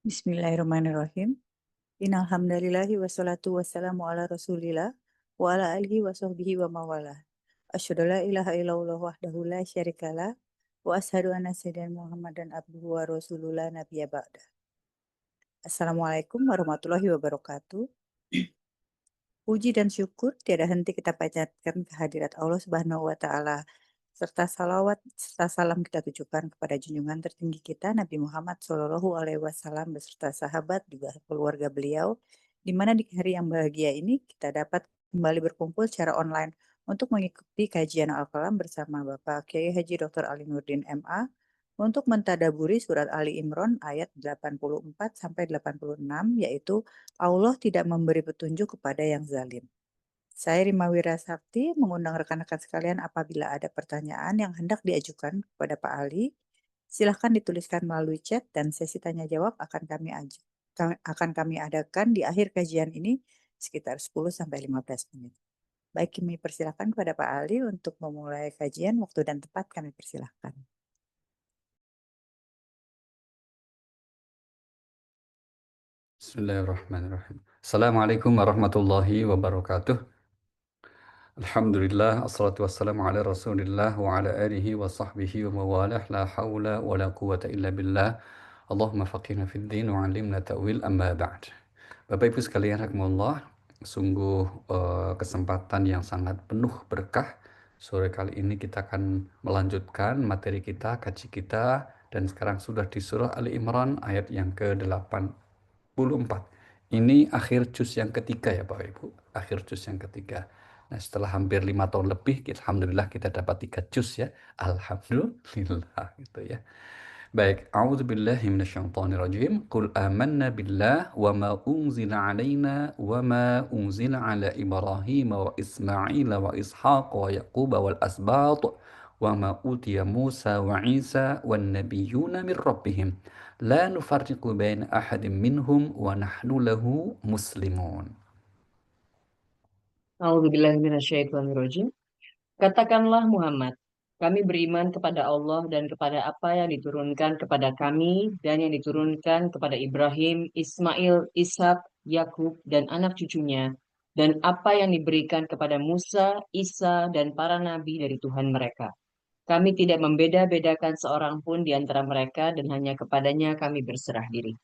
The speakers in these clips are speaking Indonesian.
Bismillahirrahmanirrahim. Innal hamdalillahi wassalatu wassalamu ala Rasulillah wa ala alihi wa sahbihi wa mawalah. Asyhadu la ilaha illallah wahdahu la syarikalah wa asyhadu anna sayyidina Muhammadan abduhu wa rasuluhu la nabiyya ba'da. Assalamualaikum warahmatullahi wabarakatuh. Puji dan syukur tiada henti kita panjatkan kehadirat Allah Subhanahu wa taala serta salawat serta salam kita tujukan kepada junjungan tertinggi kita Nabi Muhammad Shallallahu Alaihi Wasallam beserta sahabat juga keluarga beliau, di mana di hari yang bahagia ini kita dapat kembali berkumpul secara online untuk mengikuti kajian Al-Qalam bersama Bapak Kiai Haji Dr. Ali Nurdin MA untuk mentadaburi surat Ali Imran ayat 84 sampai 86, yaitu Allah tidak memberi petunjuk kepada yang zalim. Saya Rima Wirasakti mengundang rekan-rekan sekalian apabila ada pertanyaan yang hendak diajukan kepada Pak Ali, silahkan dituliskan melalui chat dan sesi tanya jawab akan kami adakan di akhir kajian ini sekitar 10-15 menit. Baik, kami persilahkan kepada Pak Ali untuk memulai kajian. Waktu dan tempat kami persilahkan. Bismillahirrahmanirrahim. Assalamualaikum warahmatullahi wabarakatuh. Alhamdulillah, assalatu wassalamu ala rasulillah wa ala alihi wa sahbihi wa mawalah, la hawla wa la quwata illa billah. Allahumma faqihna fid din wa alimna ta'wil amma ba'd. Bapak Ibu sekalian rahimakumullah, sungguh kesempatan yang sangat penuh berkah. Sore kali ini kita akan melanjutkan materi kita, kaji kita, dan sekarang sudah di surah Ali Imran ayat yang ke-84. Ini akhir juz yang ketiga ya Bapak Ibu, akhir juz yang ketiga. Nah setelah hampir 5 tahun lebih, alhamdulillah kita dapat 3 juz ya, alhamdulillah gitu ya. Baik, a'udzubillahi minasyaitonirrajim. Qul amanna billah wa ma unzila alaina wa ma unzila ala Ibrahim wa Ismail wa Ishaq wa Yaqub wal asbat wa ma utiya Musa wa Isa wan nabiyyuna min rabbihim la nufarriqu baina ahadin minhum wa nahnu lahu muslimun. A'udzubillahiminasyaitonirrajim. Katakanlah Muhammad, kami beriman kepada Allah dan kepada apa yang diturunkan kepada kami dan yang diturunkan kepada Ibrahim, Ismail, Ishak, Yakub dan anak cucunya, dan apa yang diberikan kepada Musa, Isa dan para nabi dari Tuhan mereka. Kami tidak membeda-bedakan seorang pun di antara mereka dan hanya kepadanya kami berserah diri.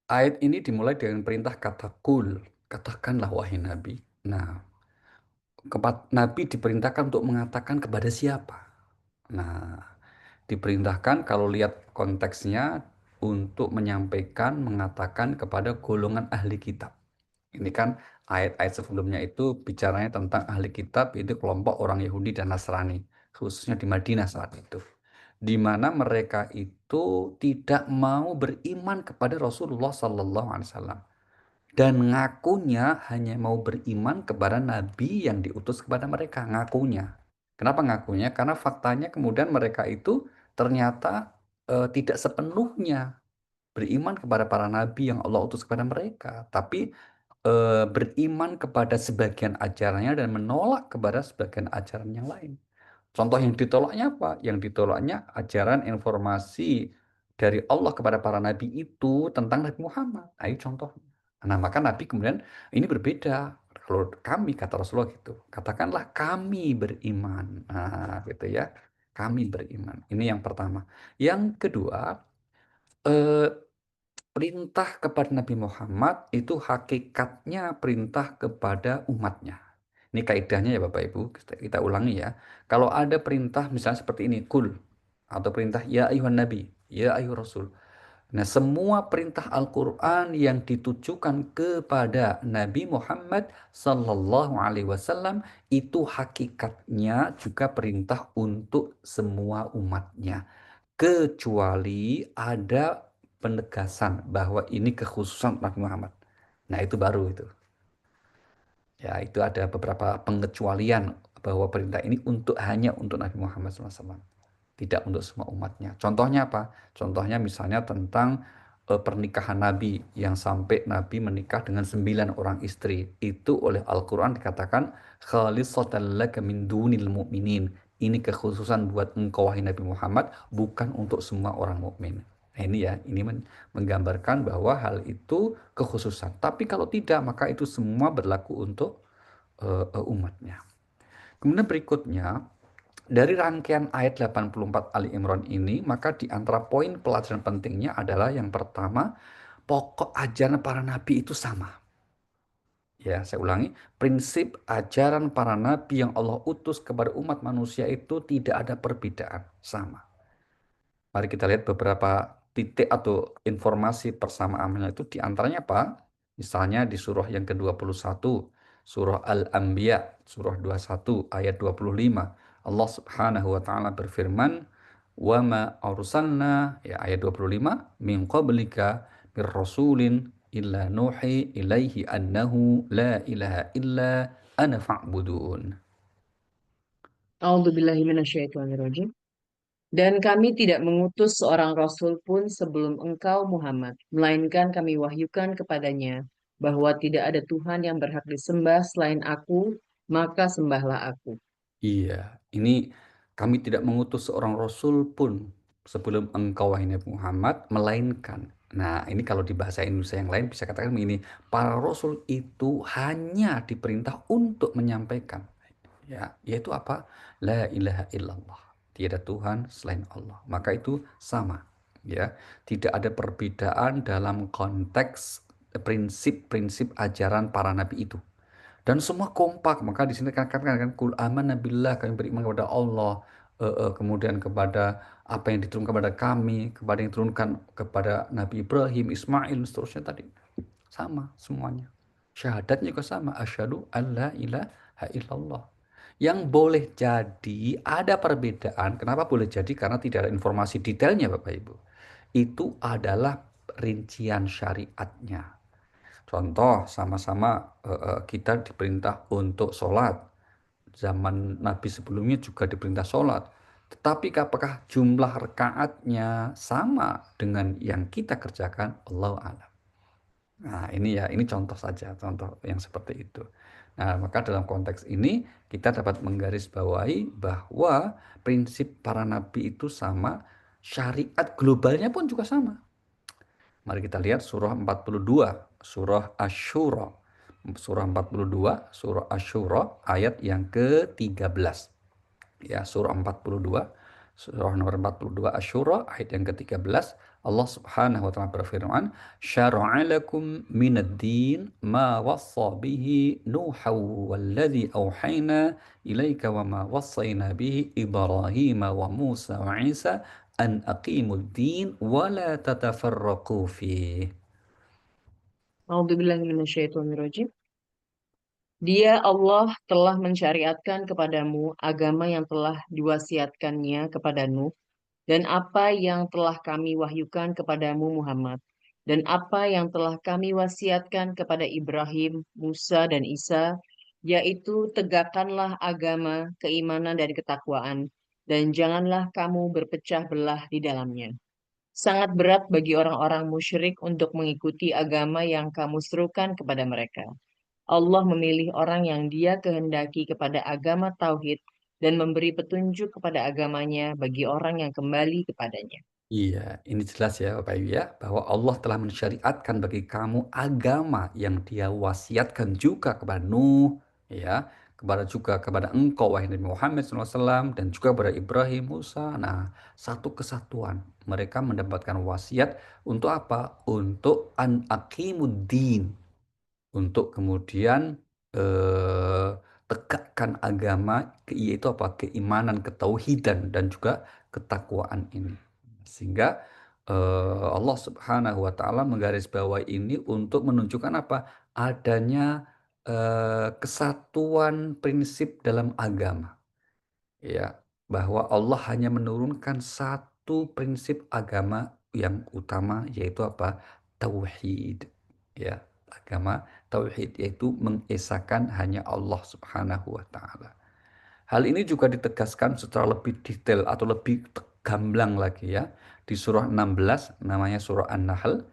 Ayat ini dimulai dengan perintah kata kul, katakanlah wahai Nabi. Nah, Nabi diperintahkan untuk mengatakan kepada siapa? Nah, diperintahkan kalau lihat konteksnya untuk menyampaikan, mengatakan kepada golongan ahli kitab. Ini kan ayat-ayat sebelumnya itu bicaranya tentang ahli kitab, itu kelompok orang Yahudi dan Nasrani, khususnya di Madinah saat itu. Di mana mereka itu tidak mau beriman kepada Rasulullah Sallallahu Alaihi Wasallam dan ngakunya hanya mau beriman kepada Nabi yang diutus kepada mereka, ngakunya. Kenapa ngakunya? Karena faktanya kemudian mereka itu ternyata tidak sepenuhnya beriman kepada para nabi yang Allah utus kepada mereka, tapi beriman kepada sebagian ajarannya dan menolak kepada sebagian ajaran yang lain. Contoh yang ditolaknya apa? Yang ditolaknya ajaran informasi dari Allah kepada para nabi itu tentang Nabi Muhammad. Nah, ini contohnya. Nah, maka Nabi kemudian ini berbeda. Kalau kami, kata Rasulullah gitu, katakanlah kami beriman. Nah, gitu ya. Kami beriman. Ini yang pertama. Yang kedua, eh, perintah kepada Nabi Muhammad itu hakikatnya perintah kepada umatnya. Ini kaidahnya ya Bapak Ibu, kita ulangi ya. Kalau ada perintah misalnya seperti ini, kul, atau perintah ya ayuhan nabi, ya ayuh rasul. Nah, semua perintah Al-Quran yang ditujukan kepada Nabi Muhammad Sallallahu Alaihi Wasallam itu hakikatnya juga perintah untuk semua umatnya. Kecuali ada penegasan bahwa ini kekhususan Nabi Muhammad. Nah, itu baru itu. Ya, itu ada beberapa pengecualian bahwa perintah ini hanya untuk Nabi Muhammad SAW. Tidak untuk semua umatnya. Contohnya apa? Contohnya misalnya tentang pernikahan Nabi yang sampai Nabi menikah dengan 9 orang istri. Itu oleh Al-Quran dikatakan khalisatan laka min dunil mu'minin. ini kekhususan buat engkau wahai Nabi Muhammad, bukan untuk semua orang mukmin. Nah ini ya, ini menggambarkan bahwa hal itu kekhususan. Tapi kalau tidak, maka itu semua berlaku untuk umatnya. Kemudian berikutnya, dari rangkaian ayat 84 Ali Imran ini, maka di antara poin pelajaran pentingnya adalah yang pertama, pokok ajaran para nabi itu sama. Ya, saya ulangi, prinsip ajaran para nabi yang Allah utus kepada umat manusia itu tidak ada perbedaan, sama. Mari kita lihat beberapa titik atau informasi persamaannya itu di antaranya apa? Misalnya di surah yang ke-21, surah Al-Anbiya, surah 21 ayat 25. Allah Subhanahu wa taala berfirman, "Wa ma arsalna," ya ayat 25, "min qablika mir rasulin illa nuhi ilaihi annahu la ilaha illa ana fa'budun." A'udzubillahi minasyaitonirrajim. Dan kami tidak mengutus seorang rasul pun sebelum engkau Muhammad, melainkan kami wahyukan kepadanya bahwa tidak ada Tuhan yang berhak disembah selain aku, maka sembahlah aku. Iya, ini kami tidak mengutus seorang rasul pun sebelum engkau wahai Nabi Muhammad, melainkan. Nah, ini kalau di bahasa Indonesia yang lain bisa katakan begini, para rasul itu hanya diperintah untuk menyampaikan, ya, yaitu apa? La ilaha illallah. Tiada Tuhan selain Allah. Maka itu sama, ya. Tidak ada perbedaan dalam konteks prinsip-prinsip ajaran para nabi itu. Dan semua kompak. Maka di sini katakan kan kul amanna billah, kami beriman kepada Allah, kemudian kepada apa yang diturunkan kepada kami, kepada yang diturunkan kepada Nabi Ibrahim, Ismail, dan seterusnya tadi. Sama semuanya. Syahadatnya juga sama. Asyhadu alla ilaha illallah. Yang boleh jadi ada perbedaan. Kenapa boleh jadi? Karena tidak ada informasi detailnya Bapak Ibu. Itu adalah rincian syariatnya. Contoh, sama-sama kita diperintah untuk sholat. Zaman Nabi sebelumnya juga diperintah sholat. Tetapi apakah jumlah rakaatnya sama dengan yang kita kerjakan? Allahu a'lam. Nah ini ya, ini contoh saja, contoh yang seperti itu. Nah maka dalam konteks ini kita dapat menggarisbawahi bahwa prinsip para nabi itu sama, syariat globalnya pun juga sama. Mari kita lihat surah 42, surah Asy-Syura. Surah 42, surah Asy-Syura ayat yang ke-13. Ya, surah 42, surah nomor 42 Asy-Syura ayat yang ke-13. Allah Subhanahu wa taala berfirman, "Syara'a lakum minad din ma wassa bihi Nuha walladzi auhayna ilaika wa ma wassayna bihi Ibrahim wa Musa wa Isa an aqimud din wa la tatafarraqu fih." A'udzubillahi minasyaitonirrajim. Dia Allah telah mensyariatkan kepadamu agama yang telah diwasiatkannya kepada Nuh dan apa yang telah kami wahyukan kepadamu Muhammad, dan apa yang telah kami wasiatkan kepada Ibrahim, Musa, dan Isa, yaitu tegakkanlah agama, keimanan, dan ketakwaan, dan janganlah kamu berpecah belah di dalamnya. Sangat berat bagi orang-orang musyrik untuk mengikuti agama yang kamu serukan kepada mereka. Allah memilih orang yang Dia kehendaki kepada agama tauhid dan memberi petunjuk kepada agamanya bagi orang yang kembali kepadanya. Iya, ini jelas ya Bapak Ibu ya, bahwa Allah telah mensyariatkan bagi kamu agama yang Dia wasiatkan juga kepada Nuh, ya, kepada engkau wahai Nabi Muhammad SAW dan juga kepada Ibrahim, Musa. Nah, satu kesatuan. Mereka mendapatkan wasiat untuk apa? Untuk an aqimuddin, untuk kemudian eh, tegakkan agama, yaitu apa? Keimanan, ketauhidan dan juga ketakwaan ini. Sehingga Allah Subhanahu wa taala menggarisbawahi ini untuk menunjukkan apa? Adanya kesatuan prinsip dalam agama. Ya, bahwa Allah hanya menurunkan satu prinsip agama yang utama yaitu apa? Tauhid. Ya, agama tauhid yaitu mengesahkan hanya Allah Subhanahu wa taala. Hal ini juga ditegaskan secara lebih detail atau lebih gamblang lagi ya di surah 16 namanya surah An-Nahl,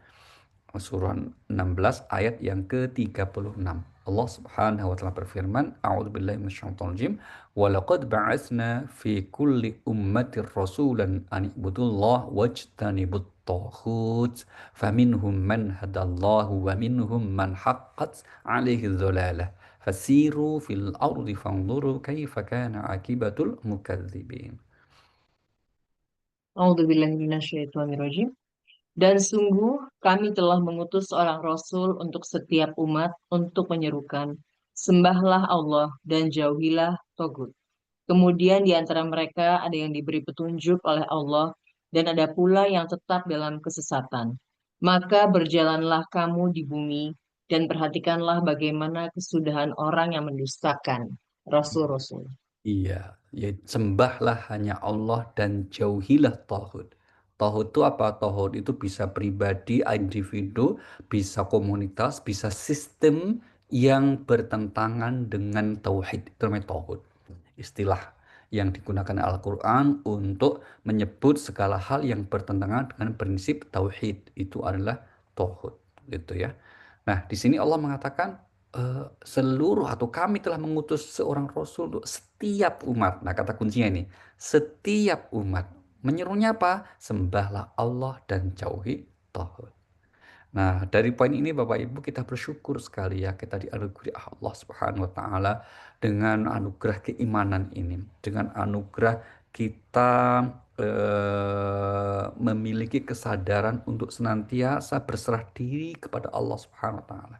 surah 16 ayat yang ke-36. Allah Subhanahu wa taala berfirman, A'udzubillahi minasyaitonir rajim, "Wa laqad ba'atsna fi kulli ummatir rasulan an ibudullah wajtanibut taghut, faminhum man hadallahu wa minhum man haqqat 'alaihi dhalalah. Fasiru fil ardi fanzuru kaifa kana akibatul mukadzibin." A'udzubillahi minasyaitonirrajim. Dan sungguh kami telah mengutus seorang rasul untuk setiap umat untuk menyerukan, sembahlah Allah dan jauhilah togut. Kemudian di antara mereka ada yang diberi petunjuk oleh Allah dan ada pula yang tetap dalam kesesatan. Maka berjalanlah kamu di bumi dan perhatikanlah bagaimana kesudahan orang yang mendustakan rasul-rasul. Iya, ya sembahlah hanya Allah dan jauhilah tauhid. Tauhid itu apa? Tauhid itu bisa pribadi, individu, bisa komunitas, bisa sistem yang bertentangan dengan tauhid. Itu namanya tauhid. Istilah yang digunakan Al-Quran untuk menyebut segala hal yang bertentangan dengan prinsip tauhid. Itu adalah tauhid, gitu ya. Nah, di sini Allah mengatakan seluruh atau kami telah mengutus seorang rasul untuk setiap umat. Nah, kata kuncinya ini, setiap umat. Menyerunya apa? Sembahlah Allah dan jauhi tauhid. Nah, dari poin ini Bapak Ibu kita bersyukur sekali ya kita dianugerahi Allah Subhanahu wa taala dengan anugerah keimanan ini, dengan anugerah kita memiliki kesadaran untuk senantiasa berserah diri kepada Allah Subhanahu wa taala.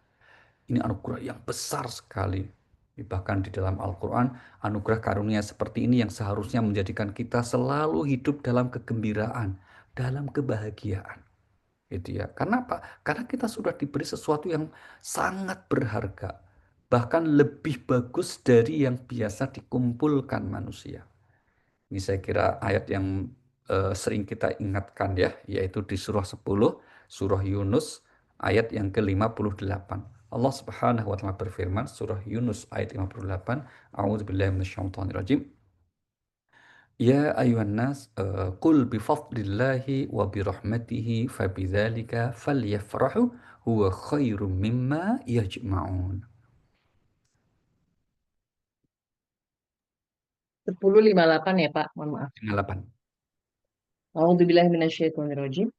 Ini anugerah yang besar sekali. Bahkan di dalam Al-Quran, anugerah karunia seperti ini yang seharusnya menjadikan kita selalu hidup dalam kegembiraan, dalam kebahagiaan. Gitu ya. Karena apa? Karena kita sudah diberi sesuatu yang sangat berharga. Bahkan lebih bagus dari yang biasa dikumpulkan manusia. Ini saya kira ayat yang sering kita ingatkan ya, yaitu di surah 10, surah Yunus, ayat yang ke-58. Allah Subhanahu wa taala berfirman, surah Yunus ayat 58, A'udzubillahi minasyaitonirrajim. Ya ayuhan nas, qul bi fadlillahi wa bi rahmatihi fabidzalika falyafrahu huwa khairum mimma yajma'un. 10:58 ya Pak, mohon maaf. 58. A'udzubillahi minasyaitonirrajim.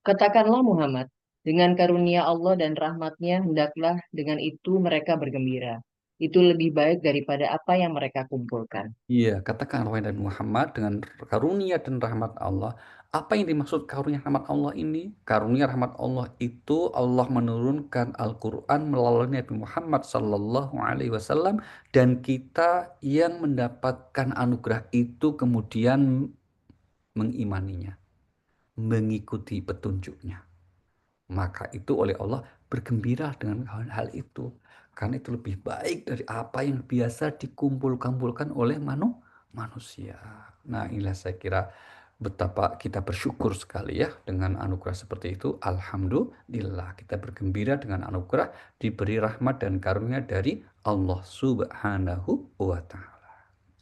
Katakanlah Muhammad, dengan karunia Allah dan rahmatnya hendaklah dengan itu mereka bergembira. Itu lebih baik daripada apa yang mereka kumpulkan. Iya, katakan wahai Nabi Muhammad dengan karunia dan rahmat Allah. Apa yang dimaksud karunia rahmat Allah ini? Karunia rahmat Allah itu Allah menurunkan Al-Quran melalui Nabi Muhammad Sallallahu Alaihi Wasallam dan kita yang mendapatkan anugerah itu kemudian mengimaninya, mengikuti petunjuknya. Maka itu oleh Allah bergembira dengan hal itu. Karena itu lebih baik dari apa yang biasa dikumpul-kumpulkan oleh manusia. Nah, inilah saya kira betapa kita bersyukur sekali ya dengan anugerah seperti itu. Alhamdulillah kita bergembira dengan anugerah diberi rahmat dan karunia dari Allah Subhanahu wa taala.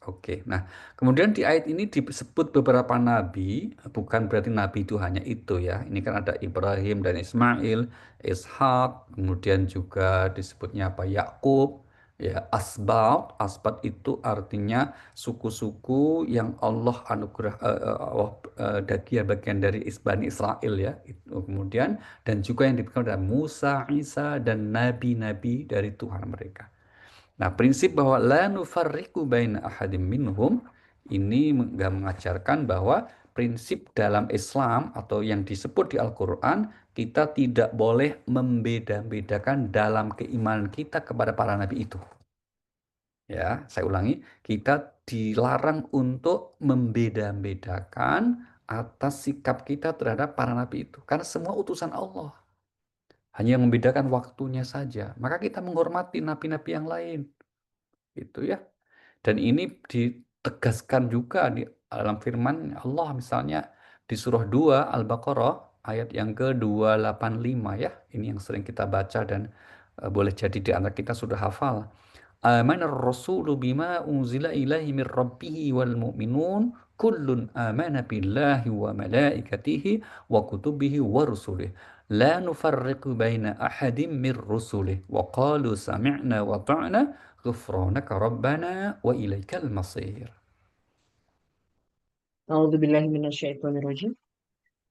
Oke, nah kemudian di ayat ini disebut beberapa nabi, bukan berarti nabi itu hanya itu ya. Ini kan ada Ibrahim dan Ismail, Ishak, kemudian juga disebutnya apa Yakub, ya Asbat. Asbat itu artinya suku-suku yang Allah anugerah bagian dari Bani Israel ya. Itu kemudian dan juga yang diberikan oleh Musa, Isa dan nabi-nabi dari Tuhan mereka. Nah, prinsip bahwa la nufarriqu baina ahadim minhum ini mengajarkan bahwa prinsip dalam Islam atau yang disebut di Al-Quran, kita tidak boleh membeda-bedakan dalam keimanan kita kepada para nabi itu. Ya, saya ulangi, kita dilarang untuk membeda-bedakan atas sikap kita terhadap para nabi itu. Karena semua utusan Allah. Hanya yang membedakan waktunya saja. Maka kita menghormati nabi-nabi yang lain. Itu ya. Dan ini ditegaskan juga di dalam firman Allah misalnya di surah 2 Al-Baqarah ayat yang ke-285 ya. Ini yang sering kita baca dan boleh jadi di antara kita sudah hafal. Amanar rasulu bima unzila ilaihi mir rabbihi wal mu'minun kullun amana billahi wa malaikatihi wa kutubihi wa rusulih la nufarriqu baina ahadin min rusulih wa qalu sami'na wa ta'na ghufranaka rabbana wa ilaikal masir. A'udzubillahi minasyaitonirrajim.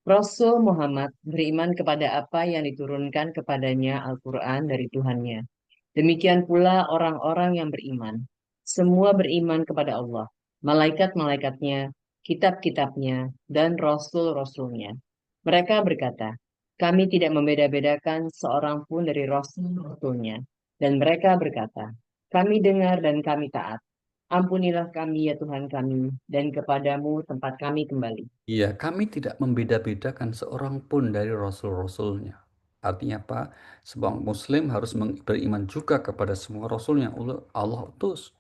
Rasul Muhammad beriman kepada apa yang diturunkan kepadanya Al-Quran dari Tuhannya. Demikian pula orang-orang yang beriman. Semua beriman kepada Allah, malaikat-malaikatnya, kitab-kitabnya, dan rasul-rasulnya. Mereka berkata, kami tidak membeda-bedakan seorang pun dari rasul-rasulnya. Dan mereka berkata, kami dengar dan kami taat. Ampunilah kami ya Tuhan kami, dan kepadamu tempat kami kembali. Iya, kami tidak membeda-bedakan seorang pun dari rasul-rasulnya. Artinya apa? Seorang muslim harus beriman juga kepada semua rasul yang Allah utus.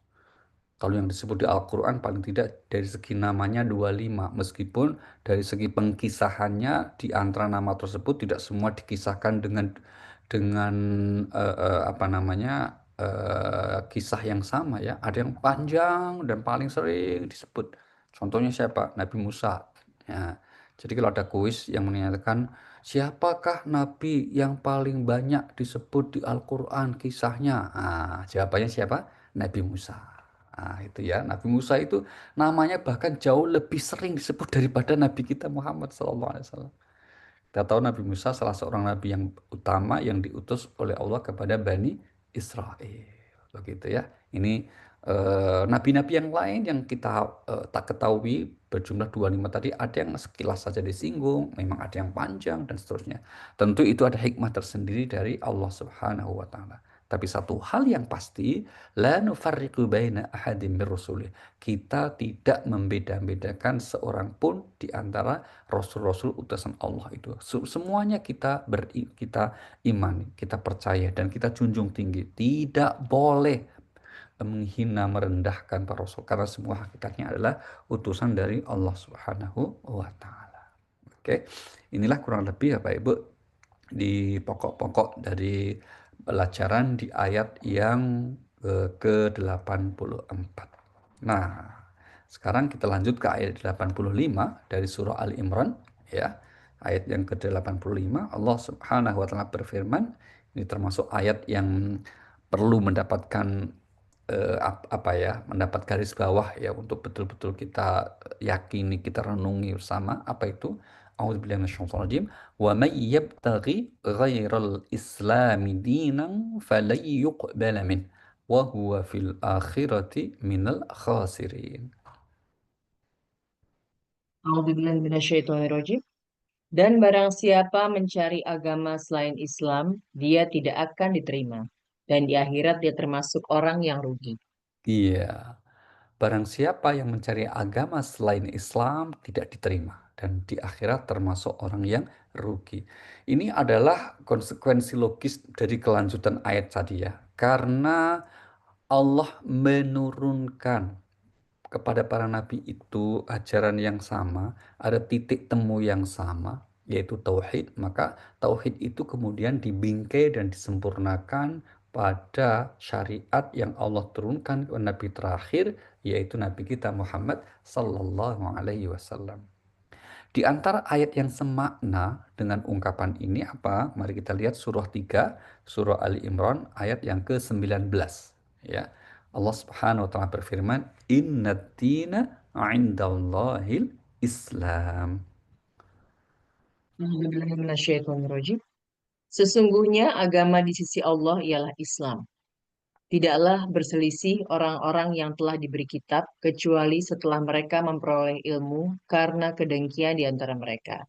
Kalau yang disebut di Al-Quran paling tidak dari segi namanya 25. Meskipun dari segi pengkisahannya di antara nama tersebut tidak semua dikisahkan dengan apa namanya kisah yang sama ya. Ada yang panjang dan paling sering disebut. Contohnya siapa? Nabi Musa. Ya. Jadi kalau ada kuis yang menyatakan siapakah nabi yang paling banyak disebut di Al-Quran kisahnya? Nah, jawabannya siapa? Nabi Musa. Nah, itu ya, Nabi Musa itu namanya bahkan jauh lebih sering disebut daripada Nabi kita Muhammad SAW. Kita tahu Nabi Musa salah seorang nabi yang utama yang diutus oleh Allah kepada Bani Israel. Begitu ya. Ini nabi-nabi yang lain yang kita tak ketahui berjumlah 25 tadi ada yang sekilas saja disinggung, memang ada yang panjang dan seterusnya. Tentu itu ada hikmah tersendiri dari Allah Subhanahu wa taala. Tapi satu hal yang pasti, la nufarriqu baina ahadin mir rusulih. Kita tidak membeda-bedakan seorang pun di antara rasul-rasul utusan Allah itu. Semuanya kita imani, kita percaya dan kita junjung tinggi. Tidak boleh menghina, merendahkan para rasul karena semua hakikatnya adalah utusan dari Allah Subhanahu wa taala. Oke. Inilah kurang lebih Bapak Ibu di pokok-pokok dari pelajaran di ayat yang ke-84. Nah, sekarang kita lanjut ke ayat 85 dari surah Ali Imran ya. Ayat yang ke-85 Allah Subhanahu wa taala berfirman, ini termasuk ayat yang perlu mendapatkan apa ya, mendapat garis bawah ya untuk betul-betul kita yakini, kita renungi bersama apa itu. A'udzubillahi minasyaitonir rajim. Wa may yabtaghi ghairal islami dinan falan yuqbala min wa huwa fil akhirati minal khasirin. A'udzubillahi minasyaitonirrajim. Dan barang siapa mencari agama selain Islam, dia tidak akan diterima. Dan di akhirat dia termasuk orang yang rugi. Iya, barang siapa yang mencari agama selain Islam tidak diterima dan di akhirat termasuk orang yang rugi. Ini adalah konsekuensi logis dari kelanjutan ayat tadi ya. Karena Allah menurunkan kepada para nabi itu ajaran yang sama, ada titik temu yang sama, yaitu tauhid, maka tauhid itu kemudian dibingkai dan disempurnakan pada syariat yang Allah turunkan ke nabi terakhir, yaitu nabi kita Muhammad sallallahu alaihi wasallam. Di antara ayat yang semakna dengan ungkapan ini apa? Mari kita lihat surah 3, surah Ali Imran ayat yang ke-19 ya. Allah Subhanahu wa taala berfirman, "Innad dina 'indallahil Islam." A'udzubillahi minasyaitonirrajim. Sesungguhnya agama di sisi Allah ialah Islam. Tidaklah berselisih orang-orang yang telah diberi kitab kecuali setelah mereka memperoleh ilmu karena kedengkian di antara mereka.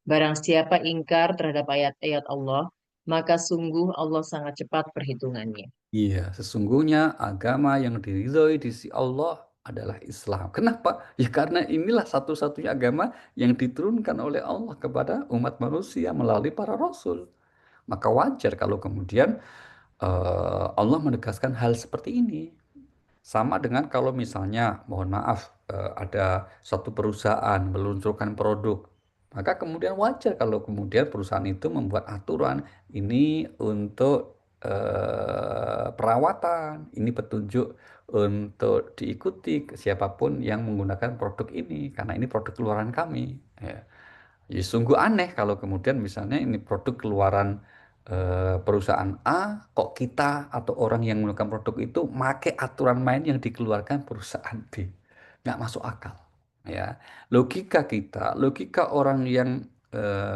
Barang siapa ingkar terhadap ayat-ayat Allah, maka sungguh Allah sangat cepat perhitungannya. Iya, sesungguhnya agama yang diridhoi di sisi Allah adalah Islam. Kenapa? Ya karena inilah satu-satunya agama yang diturunkan oleh Allah kepada umat manusia melalui para rasul. Maka wajar kalau kemudian Allah menegaskan hal seperti ini. Sama dengan kalau misalnya, mohon maaf, ada suatu perusahaan meluncurkan produk, maka kemudian wajar kalau kemudian perusahaan itu membuat aturan ini untuk perawatan, ini petunjuk untuk diikuti siapapun yang menggunakan produk ini karena ini produk keluaran kami ya. Ya, sungguh aneh kalau kemudian misalnya ini produk keluaran perusahaan A, kok kita atau orang yang menggunakan produk itu make aturan main yang dikeluarkan perusahaan B. Nggak masuk akal. Ya, logika kita, logika orang yang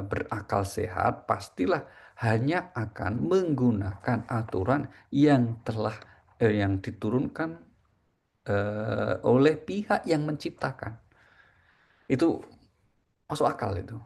berakal sehat pastilah hanya akan menggunakan aturan yang telah yang diturunkan oleh pihak yang menciptakan. Itu masuk akal itu.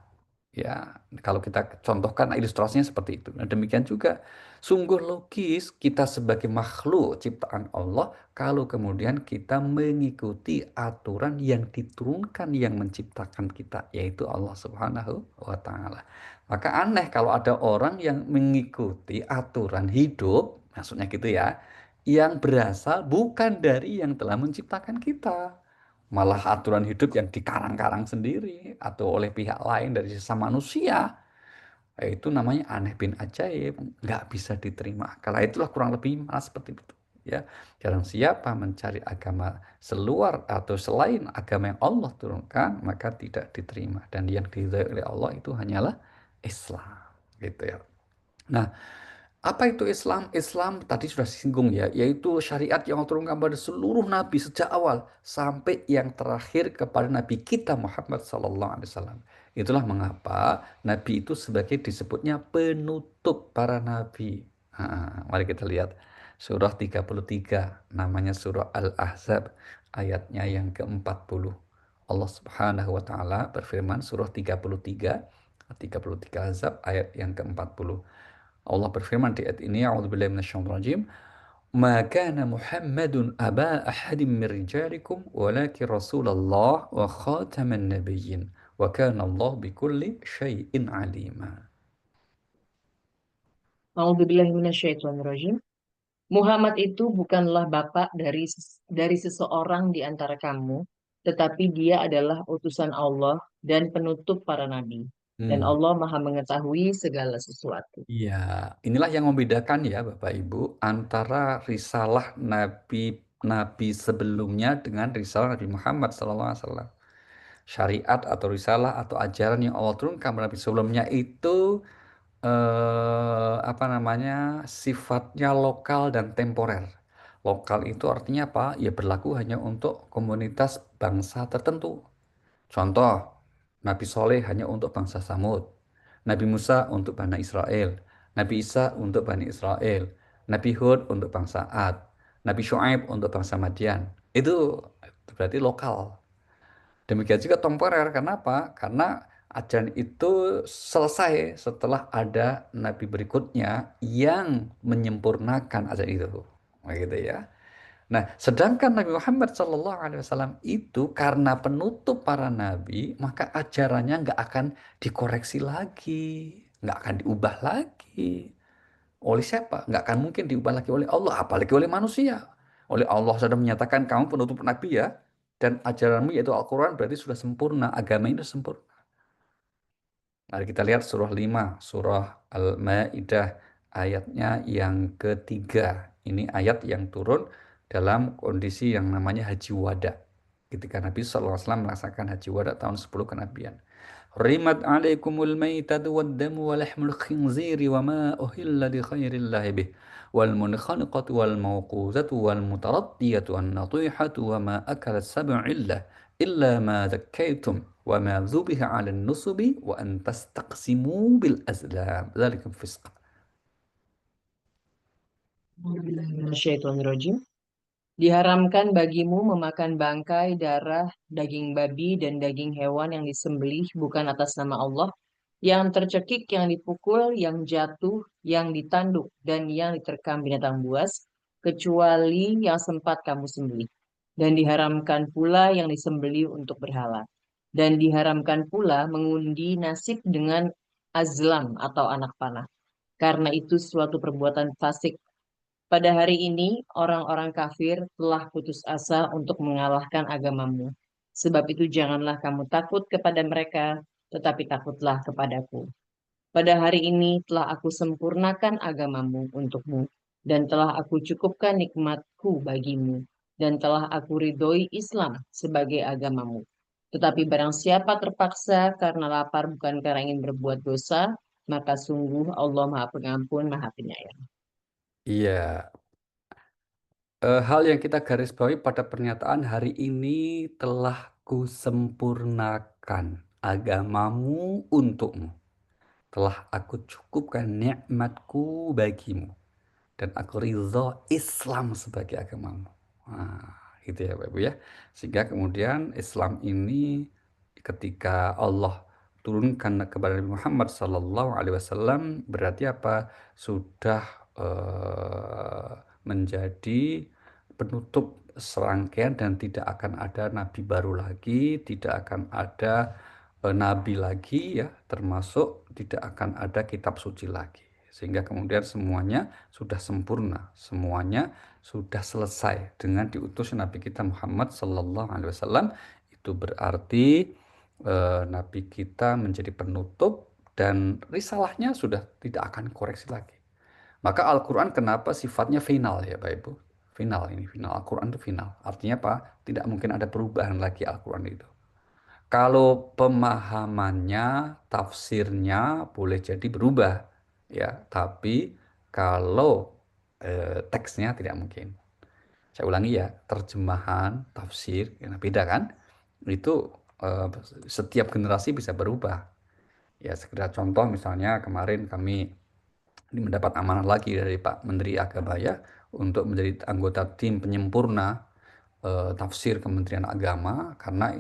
Ya, kalau kita contohkan ilustrasinya seperti itu. Nah, demikian juga sungguh logis kita sebagai makhluk ciptaan Allah kalau kemudian kita mengikuti aturan yang diturunkan yang menciptakan kita, yaitu Allah Subhanahu wa taala. Maka aneh kalau ada orang yang mengikuti aturan hidup, maksudnya gitu ya, yang berasal bukan dari yang telah menciptakan kita, malah aturan hidup yang dikarang-karang sendiri atau oleh pihak lain dari sesama manusia. Itu namanya aneh bin ajaib, nggak bisa diterima. Kalau itulah kurang lebih malah seperti itu ya. Jarang siapa mencari agama seluar atau selain agama yang Allah turunkan maka tidak diterima, dan yang diridhai oleh Allah itu hanyalah Islam gitu ya. Nah, apa itu Islam? Islam tadi sudah disinggung ya, yaitu syariat yang turunkan pada seluruh nabi sejak awal sampai yang terakhir kepada nabi kita Muhammad sallallahu alaihi wasallam. Itulah mengapa nabi itu sebagai disebutnya penutup para nabi. Mari kita lihat surah 33, namanya surah Al-Ahzab, ayatnya yang ke-40. Allah Subhanahu wa taala berfirman, surah 33 Ahzab ayat yang ke-40. Allah berfirman di ayat ini, a'udzubillahi minasyaitonir rajim, "Ma kana Muhammadun aba ahadin min rijalikum walakin Rasulullah wa khataman nabiyyin wa kana Allah bikulli syai'in alima." A'udzubillahi minasyaitonirrajim. Muhammad itu bukanlah bapak dari seseorang di antara kamu, tetapi dia adalah utusan Allah dan penutup para nabi. Dan Hmm. Allah Maha mengetahui segala sesuatu. Iya, inilah yang membedakan ya Bapak Ibu antara risalah nabi sebelumnya dengan risalah Nabi Muhammad SAW. Syariat atau risalah atau ajaran yang Allah turunkan kepada nabi sebelumnya itu apa namanya, sifatnya lokal dan temporer. Lokal itu artinya apa? Ya berlaku hanya untuk komunitas bangsa tertentu. Contoh, Nabi Soleh hanya untuk bangsa Samud, Nabi Musa untuk Bani Israel, Nabi Isa untuk Bani Israel, Nabi Hud untuk bangsa Ad, Nabi Shu'aib untuk bangsa Madian. Itu berarti lokal. Demikian juga temporer. Kenapa? Karena ajaran itu selesai setelah ada nabi berikutnya yang menyempurnakan ajaran itu. Begitu ya. Nah, sedangkan Nabi Muhammad SAW itu karena penutup para nabi, maka ajarannya nggak akan dikoreksi lagi, nggak akan diubah lagi. Oleh siapa? Nggak akan mungkin diubah lagi oleh Allah, apalagi oleh manusia. Oleh Allah sudah menyatakan kamu penutup nabi ya, dan ajaranmu yaitu Al-Quran berarti sudah sempurna, agama ini sempurna. Mari kita lihat surah 5, surah Al-Ma'idah, ayatnya yang ketiga. Ini ayat yang turun dalam kondisi yang namanya haji wada. Ketika Nabi SAW melaksanakan haji wada tahun 10 kenabian. Rimat alaikumul maitatu waddamu wa lahmul khinziri wa ma uhilla li khairillahi bih. Wal munkhaniqatu wal mawquzatu wal mutaraddiyatu wan natihatu wa ma akalat sab'u إلا ما ذكيتم وما ذبح على النصب وأن تستقسموا بالأزلام ذلك فسق. Minasyaitonirrajim. Diharamkan bagimu memakan bangkai, darah, daging babi, dan daging hewan yang disembelih bukan atas nama Allah, yang tercekik, yang dipukul, yang jatuh, yang ditanduk, dan yang diterkam binatang buas, kecuali yang sempat kamu sembelih. Dan diharamkan pula yang disembelih untuk berhala. Dan diharamkan pula mengundi nasib dengan azlam atau anak panah. Karena itu suatu perbuatan fasik. Pada hari ini, orang-orang kafir telah putus asa untuk mengalahkan agamamu. Sebab itu janganlah kamu takut kepada mereka, tetapi takutlah kepadaku. Pada hari ini telah aku sempurnakan agamamu untukmu, dan telah aku cukupkan nikmatku bagimu, dan telah aku ridhoi Islam sebagai agamamu. Tetapi barang siapa terpaksa karena lapar bukan karena ingin berbuat dosa, maka sungguh Allah Maha Pengampun, Maha Penyayang. Iya, hal yang kita garis bawahi pada pernyataan hari ini telah kusempurnakan agamamu untukmu. Telah aku cukupkan nikmatku bagimu. Dan aku ridho Islam sebagai agamamu. Nah, gitu ya Bapak Ibu ya. Sehingga kemudian Islam ini ketika Allah turunkan kepada Nabi Muhammad Sallallahu Alaihi Wasallam berarti apa? Sudah menjadi penutup serangkaian dan tidak akan ada nabi baru lagi, tidak akan ada nabi lagi ya, termasuk tidak akan ada kitab suci lagi. Sehingga kemudian semuanya sudah sempurna, semuanya sudah selesai dengan diutusnya Nabi kita Muhammad Sallallahu Alaihi Wasallam. Itu berarti Nabi kita menjadi penutup dan risalahnya sudah tidak akan koreksi lagi. Maka Al-Quran kenapa sifatnya final ya Bapak Ibu? Final ini, final. Al-Quran itu final. Artinya apa? Tidak mungkin ada perubahan lagi Al-Quran itu. Kalau pemahamannya, tafsirnya boleh jadi berubah, ya. Tapi kalau teksnya tidak mungkin. Saya ulangi ya, terjemahan, tafsir, ya, beda kan? Itu setiap generasi bisa berubah. Ya, sekedar contoh misalnya kemarin kami ini mendapat amanah lagi dari Pak Menteri Agama ya untuk menjadi anggota tim penyempurna tafsir Kementerian Agama karena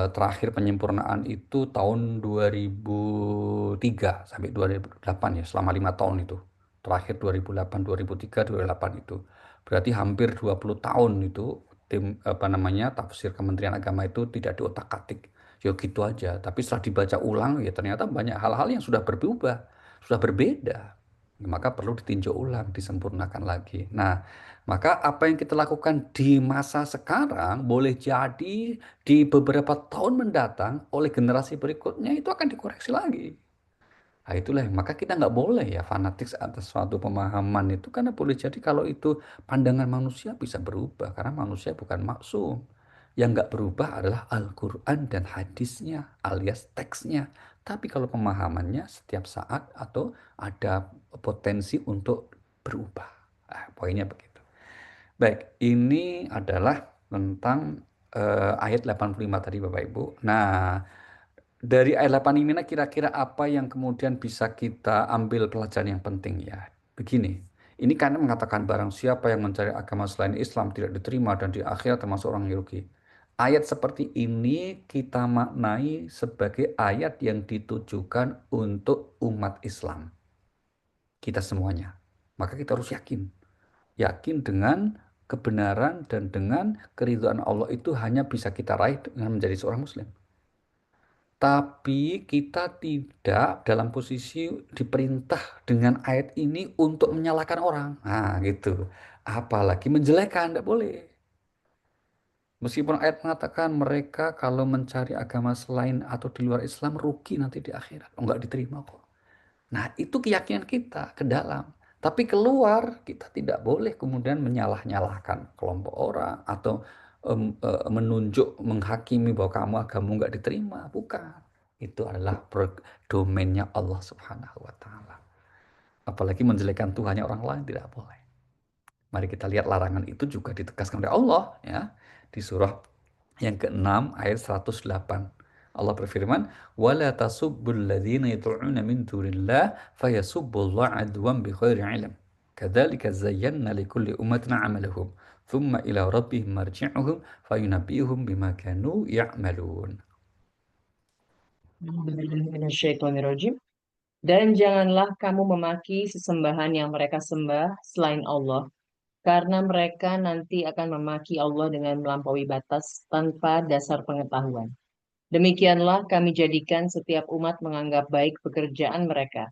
terakhir penyempurnaan itu tahun 2003 sampai 2008 ya, selama 5 tahun itu. Terakhir 2008, 2003, 2008 itu. Berarti hampir 20 tahun itu tim apa namanya tafsir Kementerian Agama itu tidak diotak-atik. Ya gitu aja. Tapi setelah dibaca ulang ya ternyata banyak hal-hal yang sudah berubah, sudah berbeda. Maka perlu ditinjau ulang, disempurnakan lagi. Nah, maka apa yang kita lakukan di masa sekarang boleh jadi di beberapa tahun mendatang oleh generasi berikutnya itu akan dikoreksi lagi. Nah, itulah maka kita nggak boleh ya fanatik atas suatu pemahaman itu karena boleh jadi kalau itu pandangan manusia bisa berubah karena manusia bukan maksum. Yang nggak berubah adalah Al-Quran dan hadisnya alias teksnya. Tapi kalau pemahamannya setiap saat atau ada potensi untuk berubah. Nah, poinnya begitu. Baik, ini adalah tentang ayat 85 tadi Bapak Ibu. Nah, dari ayat 8 ini kira-kira apa yang kemudian bisa kita ambil pelajaran yang penting ya. Begini, ini kan mengatakan barang siapa yang mencari agama selain Islam tidak diterima dan di akhirat termasuk orang yang rugi. Ayat seperti ini kita maknai sebagai ayat yang ditujukan untuk umat Islam. Kita semuanya. Maka kita harus yakin. Yakin dengan kebenaran dan dengan keridhaan Allah itu hanya bisa kita raih dengan menjadi seorang muslim. Tapi kita tidak dalam posisi diperintah dengan ayat ini untuk menyalahkan orang. Nah, gitu. Apalagi menjelekan, tidak boleh. Meskipun ayat mengatakan mereka kalau mencari agama selain atau di luar Islam rugi nanti di akhirat. Oh, enggak diterima kok. Nah, itu keyakinan kita ke dalam. Tapi keluar, kita tidak boleh kemudian menyalah-nyalahkan kelompok orang atau menunjuk, menghakimi bahwa kamu agamu nggak diterima. Bukan. Itu adalah domainnya Allah Subhanahu wa Ta'ala. Apalagi menjelekkan Tuhannya orang lain tidak boleh. Mari kita lihat larangan itu juga ditegaskan oleh Allah ya di surah yang ke-6 ayat 108. Allah berfirman, "Wala tasubbul ladzina yad'una min dunillah fayasubbullaha 'adwan bighairi 'ilm. Kadzalika zayyana likulli ummatin 'amalahum, thumma ila rabbihim marji'uhum fayunabbi'uhum bima kanu ya'malun." Minasyaitonirrajim. Dan janganlah kamu memaki sesembahan yang mereka sembah selain Allah, karena mereka nanti akan memaki Allah dengan melampaui batas tanpa dasar pengetahuan. Demikianlah kami jadikan setiap umat menganggap baik pekerjaan mereka.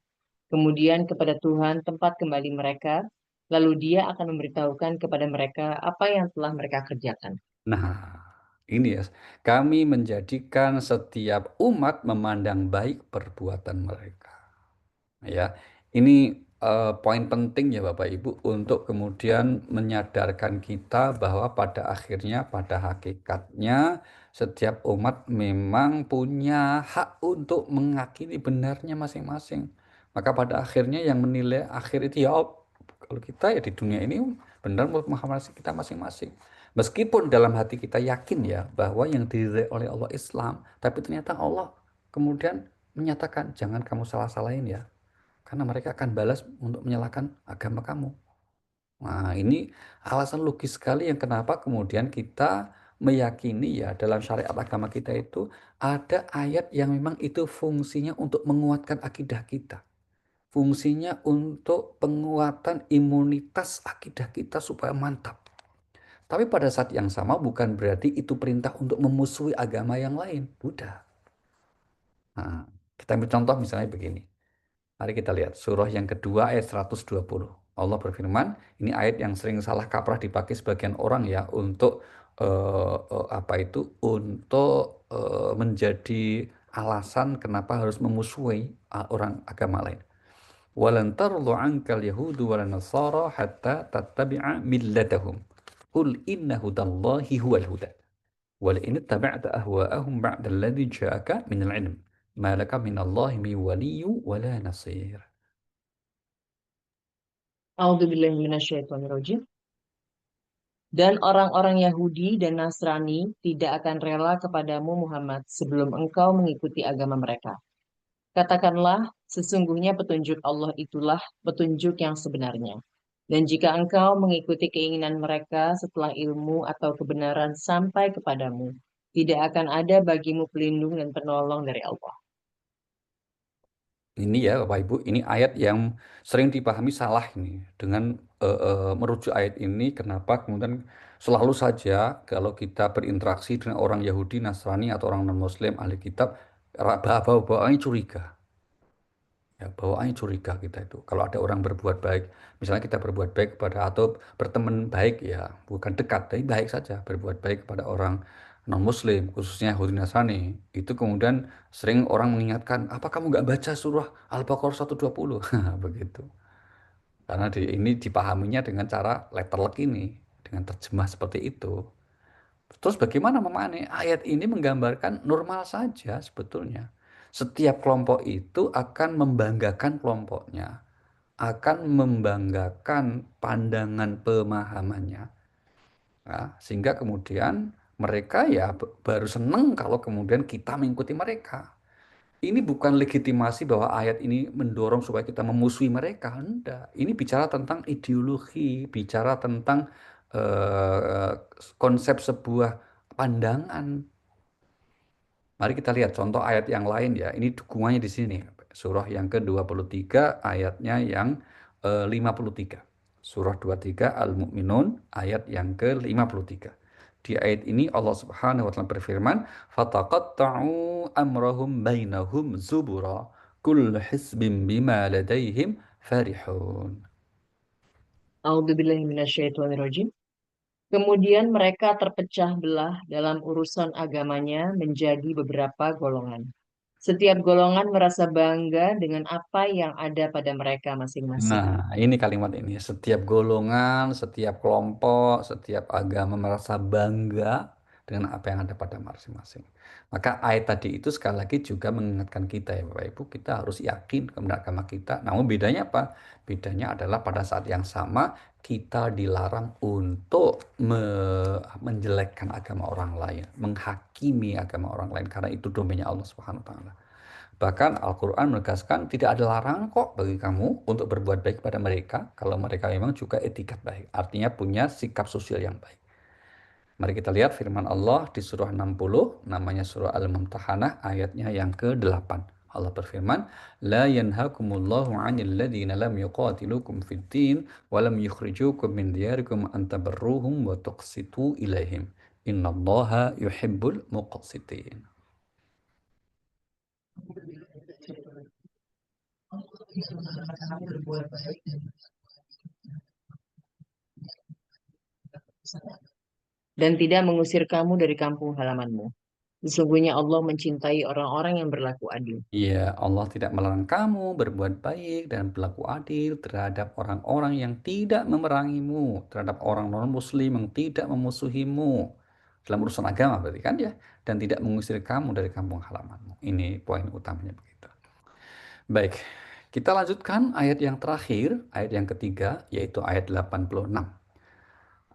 Kemudian kepada Tuhan tempat kembali mereka, lalu Dia akan memberitahukan kepada mereka apa yang telah mereka kerjakan. Nah, ini ya, kami menjadikan setiap umat memandang baik perbuatan mereka. Ya, ini poin penting ya Bapak Ibu untuk kemudian menyadarkan kita bahwa pada akhirnya, pada hakikatnya setiap umat memang punya hak untuk meyakini benarnya masing-masing. Maka pada akhirnya yang menilai akhir itu ya kalau kita ya di dunia ini benar menurut Muhammad kita masing-masing. Meskipun dalam hati kita yakin ya bahwa yang diridhai oleh Allah Islam, tapi ternyata Allah kemudian menyatakan jangan kamu salah-salahin ya. Karena mereka akan balas untuk menyalahkan agama kamu. Nah, ini alasan logis sekali yang kenapa kemudian kita meyakini ya dalam syariat agama kita itu ada ayat yang memang itu fungsinya untuk menguatkan akidah kita. Fungsinya untuk penguatan imunitas akidah kita supaya mantap. Tapi pada saat yang sama bukan berarti itu perintah untuk memusuhi agama yang lain. Udah. Nah, kita ambil contoh misalnya begini. Mari kita lihat surah yang kedua ayat 120. Allah berfirman, ini ayat yang sering salah kaprah dipakai sebagian orang ya untuk apa itu? Untuk menjadi alasan kenapa harus memusuhi orang agama lain. Walan tardu ankal yahudu walan nasara hatta tattabi'a millatahum. Qul inna hudallahi huwal huda. ولئن اتبعت أهواءهم بعد الذي جاءك من العلم ما لك من الله من ولي ولا نصير. A'udzubillahi minasyaitonirrajim. Dan orang-orang Yahudi dan Nasrani tidak akan rela kepadamu Muhammad sebelum engkau mengikuti agama mereka. Katakanlah, sesungguhnya petunjuk Allah itulah petunjuk yang sebenarnya. Dan jika engkau mengikuti keinginan mereka setelah ilmu atau kebenaran sampai kepadamu, tidak akan ada bagimu pelindung dan penolong dari Allah. Ini ya Bapak Ibu, ini ayat yang sering dipahami salah ini. Dengan merujuk ayat ini, kenapa kemudian selalu saja kalau kita berinteraksi dengan orang Yahudi, Nasrani, atau orang non-Muslim, ahli kitab, bawa-bawaannya curiga. Ya, bawaannya curiga kita itu. Kalau ada orang berbuat baik, misalnya kita berbuat baik kepada atau berteman baik ya, bukan dekat, tapi baik saja berbuat baik kepada orang non-Muslim, khususnya Yahudi Nasrani, itu kemudian sering orang mengingatkan, apa kamu nggak baca surah Al-Baqarah 120? Begitu. Karena ini dipahaminya dengan cara letterlek ini, dengan terjemah seperti itu. Terus bagaimana memahami ayat ini menggambarkan normal saja sebetulnya. Setiap kelompok itu akan membanggakan kelompoknya, akan membanggakan pandangan pemahamannya. Ya, sehingga kemudian mereka ya baru seneng kalau kemudian kita mengikuti mereka. Ini bukan legitimasi bahwa ayat ini mendorong supaya kita memusuhi mereka. Enggak. Ini bicara tentang ideologi, bicara tentang eh, konsep sebuah pandangan. Mari kita lihat contoh ayat yang lain ya. Ini dukungannya di sini. Surah yang ke-23 ayatnya yang 53. Surah 23 Al-Mu'minun ayat yang ke-53. Di ayat ini Allah Subhanahu wa taala berfirman, "Fataqatta'u amrahum bainahum zubura, kullu hisbin bima ladaihim farihun." A'udzubillahi minasyaitonirrajim. Kemudian mereka terpecah belah dalam urusan agamanya menjadi beberapa golongan. Setiap golongan merasa bangga dengan apa yang ada pada mereka masing-masing. Nah, ini kalimat ini. Setiap golongan, setiap kelompok, setiap agama merasa bangga dengan apa yang ada pada masing-masing. Maka ayat tadi itu sekali lagi juga mengingatkan kita ya Bapak Ibu, kita harus yakin kepada agama kita. Namun bedanya apa? Bedanya adalah pada saat yang sama kita dilarang untuk menjelekkan agama orang lain, menghakimi agama orang lain karena itu domainnya Allah Subhanahu wa taala. Bahkan Al-Quran menegaskan tidak ada larangan kok bagi kamu untuk berbuat baik pada mereka kalau mereka memang juga etikat baik. Artinya punya sikap sosial yang baik. Mari kita lihat firman Allah di surah 60, namanya surah Al-Mumtahanah, ayatnya yang ke-8. Allah berfirman, "La yanhakumullahu 'anil ladzina lam yuqatilukum fid din wa lam yukhrijukum min diyarikum an tabarruhum wa tuqsitu ilaihim. Innallaha yuhibbul muqsitin." Dan tidak mengusir kamu dari kampung halamanmu. Sesungguhnya Allah mencintai orang-orang yang berlaku adil. Ya, Allah tidak melarang kamu berbuat baik dan berlaku adil terhadap orang-orang yang tidak memerangimu, terhadap orang non-muslim yang tidak memusuhimu. Dalam urusan agama berarti kan ya, dan tidak mengusir kamu dari kampung halamanmu. Ini poin utamanya begitu. Baik, kita lanjutkan ayat yang terakhir, ayat yang ketiga, yaitu ayat 86.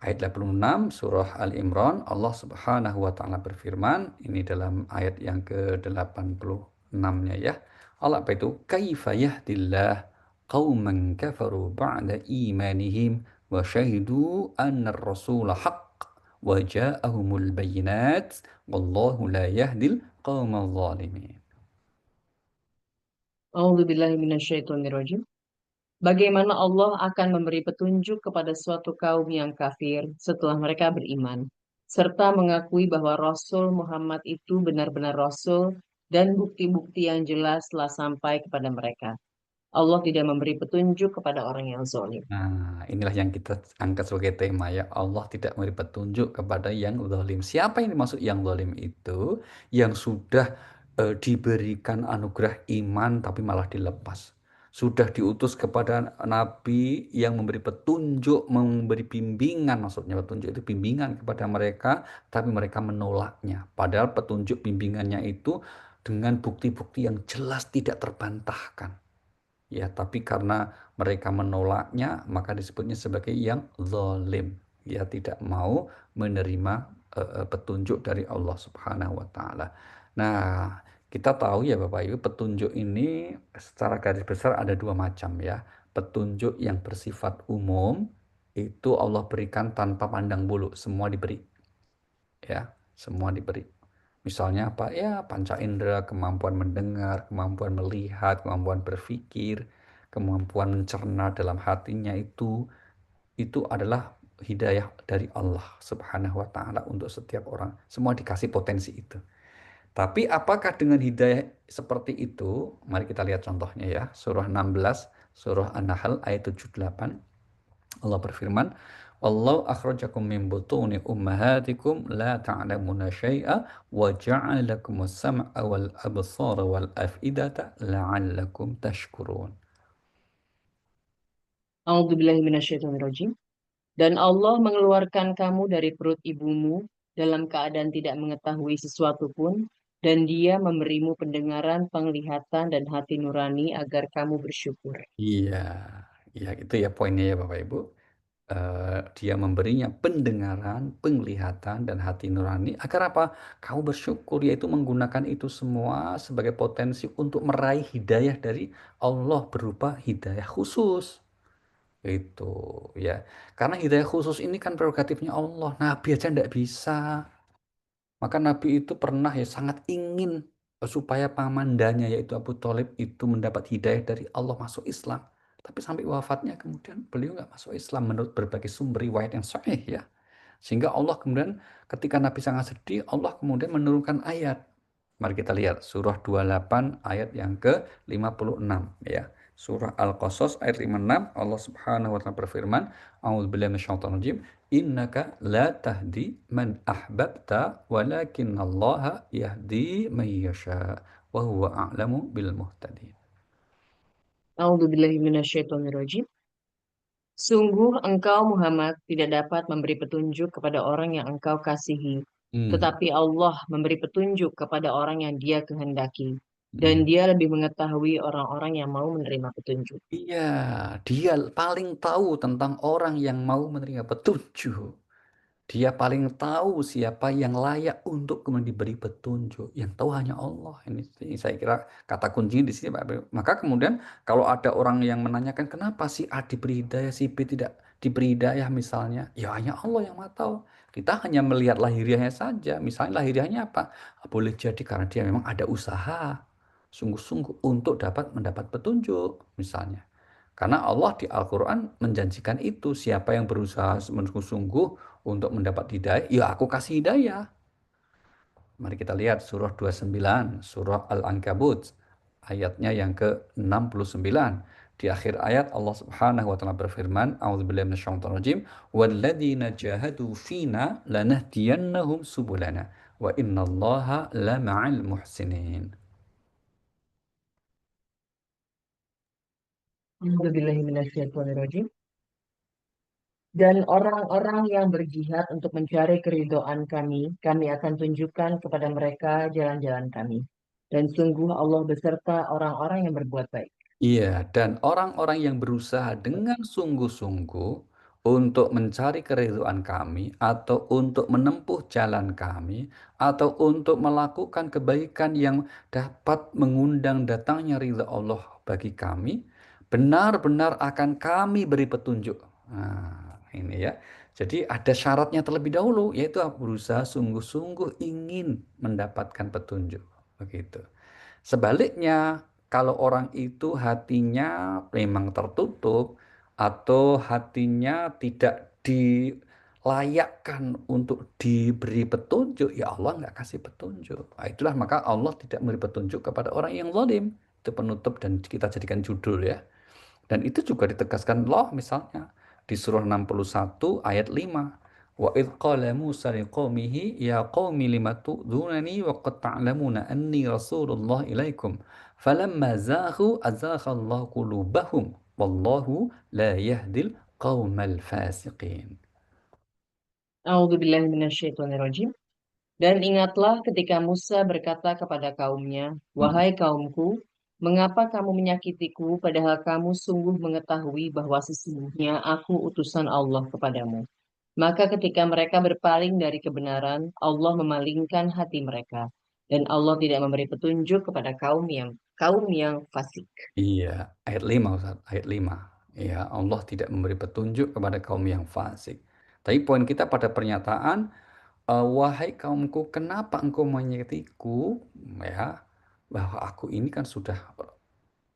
Ayat 86 surah Al-Imran, Allah Subhanahu wa taala berfirman, ini dalam ayat yang ke-86-nya ya. Allah apa itu? Kaifa yahdillah qauman kafaru ba'da imanihim wa syahidu anna ar-rasula haqq wa ja'ahumul bayyinat wallahu la yahdil qaumal zalimin. A'udzubillahi minasyaitonirrajim. Bagaimana Allah akan memberi petunjuk kepada suatu kaum yang kafir setelah mereka beriman, serta mengakui bahwa Rasul Muhammad itu benar-benar Rasul dan bukti-bukti yang jelas telah sampai kepada mereka. Allah tidak memberi petunjuk kepada orang yang zalim. Nah, inilah yang kita angkat sebagai tema ya. Allah tidak memberi petunjuk kepada yang zalim. Siapa yang dimaksud yang zalim itu? Yang sudah diberikan anugerah iman tapi malah dilepas. Sudah diutus kepada nabi yang memberi petunjuk, memberi bimbingan, maksudnya petunjuk itu bimbingan kepada mereka, tapi mereka menolaknya. Padahal petunjuk bimbingannya itu dengan bukti-bukti yang jelas tidak terbantahkan. Ya, tapi karena mereka menolaknya, maka disebutnya sebagai yang zalim. Ya, tidak mau menerima petunjuk dari Allah Subhanahu wa taala. Nah, kita tahu ya Bapak Ibu, petunjuk ini secara garis besar ada dua macam ya. Petunjuk yang bersifat umum itu Allah berikan tanpa pandang bulu, semua diberi. Ya, semua diberi. Misalnya apa? Ya, panca indera, kemampuan mendengar, kemampuan melihat, kemampuan berpikir, kemampuan mencerna dalam hatinya itu adalah hidayah dari Allah Subhanahu wa taala untuk setiap orang. Semua dikasih potensi itu. Tapi apakah dengan hidayah seperti itu? Mari kita lihat contohnya ya. Surah 16, surah An-Nahl ayat 78. Allah berfirman, "Wallahu akhrajakum min butuni ummahatikum la ta'lamuna syai'a wa ja'alakumus sam'a wal absara wal af'idata la'allakum tashkurun." A'udzubillahi minasyaitonirrajim. Dan Allah mengeluarkan kamu dari perut ibumu dalam keadaan tidak mengetahui sesuatu pun, dan Dia memberimu pendengaran, penglihatan, dan hati nurani agar kamu bersyukur. Iya, iya itu ya poinnya ya Bapak Ibu. Dia memberinya pendengaran, penglihatan, dan hati nurani agar apa? Kau bersyukur, yaitu menggunakan itu semua sebagai potensi untuk meraih hidayah dari Allah berupa hidayah khusus. Itu ya. Karena hidayah khusus ini kan prerogatifnya Allah. Nabi aja tidak bisa. Maka Nabi itu pernah ya sangat ingin supaya pamandannya yaitu Abu Thalib itu mendapat hidayah dari Allah masuk Islam. Tapi sampai wafatnya kemudian beliau nggak masuk Islam menurut berbagai sumber riwayat yang sahih ya. Sehingga Allah kemudian ketika Nabi sangat sedih, Allah kemudian menurunkan ayat. Mari kita lihat surah 28 ayat yang ke-56 ya. Surah Al-Qasas ayat 56 Allah Subhanahu wa taala berfirman, A'udzubillahi minasyaitonirrajim, innaka la tahdi man ahbabta walakinallaha yahdi man yasha wa huwa a'lamu bil muhtadin. A'udzubillahi minasyaitonirrajim. Sungguh engkau Muhammad tidak dapat memberi petunjuk kepada orang yang engkau kasihi, Hmm. tetapi Allah memberi petunjuk kepada orang yang Dia kehendaki, dan Hmm. Dia lebih mengetahui orang-orang yang mau menerima petunjuk. Iya, dia paling tahu tentang orang yang mau menerima petunjuk. Dia paling tahu siapa yang layak untuk kemudian diberi petunjuk. Yang tahu hanya Allah. Ini saya kira kata kuncinya di sini, Pak. Maka kemudian kalau ada orang yang menanyakan kenapa si A diberi hidayah, si B tidak diberi hidayah misalnya. Ya hanya Allah yang maha tahu. Kita hanya melihat lahiriahnya saja. Misalnya lahiriahnya apa? Boleh jadi karena dia memang ada usaha sungguh-sungguh untuk dapat mendapat petunjuk misalnya. Karena Allah di Al-Quran menjanjikan itu. Siapa yang berusaha sungguh-sungguh untuk mendapat hidayah, ya aku kasih hidayah. Mari kita lihat surah 29, surah Al-Ankabut, ayatnya yang ke-69. Di akhir ayat Allah Subhanahu wa taala berfirman, A'udzubillahi minasyaitonir rajim, "Walladzina jahadu fina lanahdiyannahum subulana wa innallaha lama'al muhsinin. Alhamdulillahirrahmanirrahim. Dan orang-orang yang berjihad untuk mencari keridhaan kami, kami akan tunjukkan kepada mereka jalan-jalan kami. Dan sungguh Allah beserta orang-orang yang berbuat baik. Iya, dan orang-orang yang berusaha dengan sungguh-sungguh untuk mencari keridhaan kami, atau untuk menempuh jalan kami, atau untuk melakukan kebaikan yang dapat mengundang datangnya ridha Allah bagi kami, benar-benar akan kami beri petunjuk. Nah, ini ya. Jadi ada syaratnya terlebih dahulu, yaitu berusaha sungguh-sungguh ingin mendapatkan petunjuk. Begitu. Sebaliknya, kalau orang itu hatinya memang tertutup atau hatinya tidak dilayakkan untuk diberi petunjuk, ya Allah nggak kasih petunjuk. Nah, itulah maka Allah tidak memberi petunjuk kepada orang yang zalim. Itu penutup dan kita jadikan judul ya. Dan itu juga ditegaskan Allah misalnya di surah 61 ayat 5. Wa idh qala Musa liqaumihi ya qaumi lima tu'dhunani wa qad ta'lamuna anni rasulullah ilaikum falamma zaghu azagha Allah qulubahum wallahu la yahdil qaumal fasiqin. A'udzubillahiminasyaitonirrajim. Dan ingatlah ketika Musa berkata kepada kaumnya, Hmm. "Wahai kaumku, mengapa kamu menyakitiku padahal kamu sungguh mengetahui bahwa sesungguhnya aku utusan Allah kepadamu?" Maka ketika mereka berpaling dari kebenaran, Allah memalingkan hati mereka, dan Allah tidak memberi petunjuk kepada kaum yang fasik. Iya, ayat 5 Ustaz, ayat 5. Ya, Allah tidak memberi petunjuk kepada kaum yang fasik. Tapi poin kita pada pernyataan wahai kaumku, kenapa engkau menyakitiku? Ya, bahwa aku ini kan sudah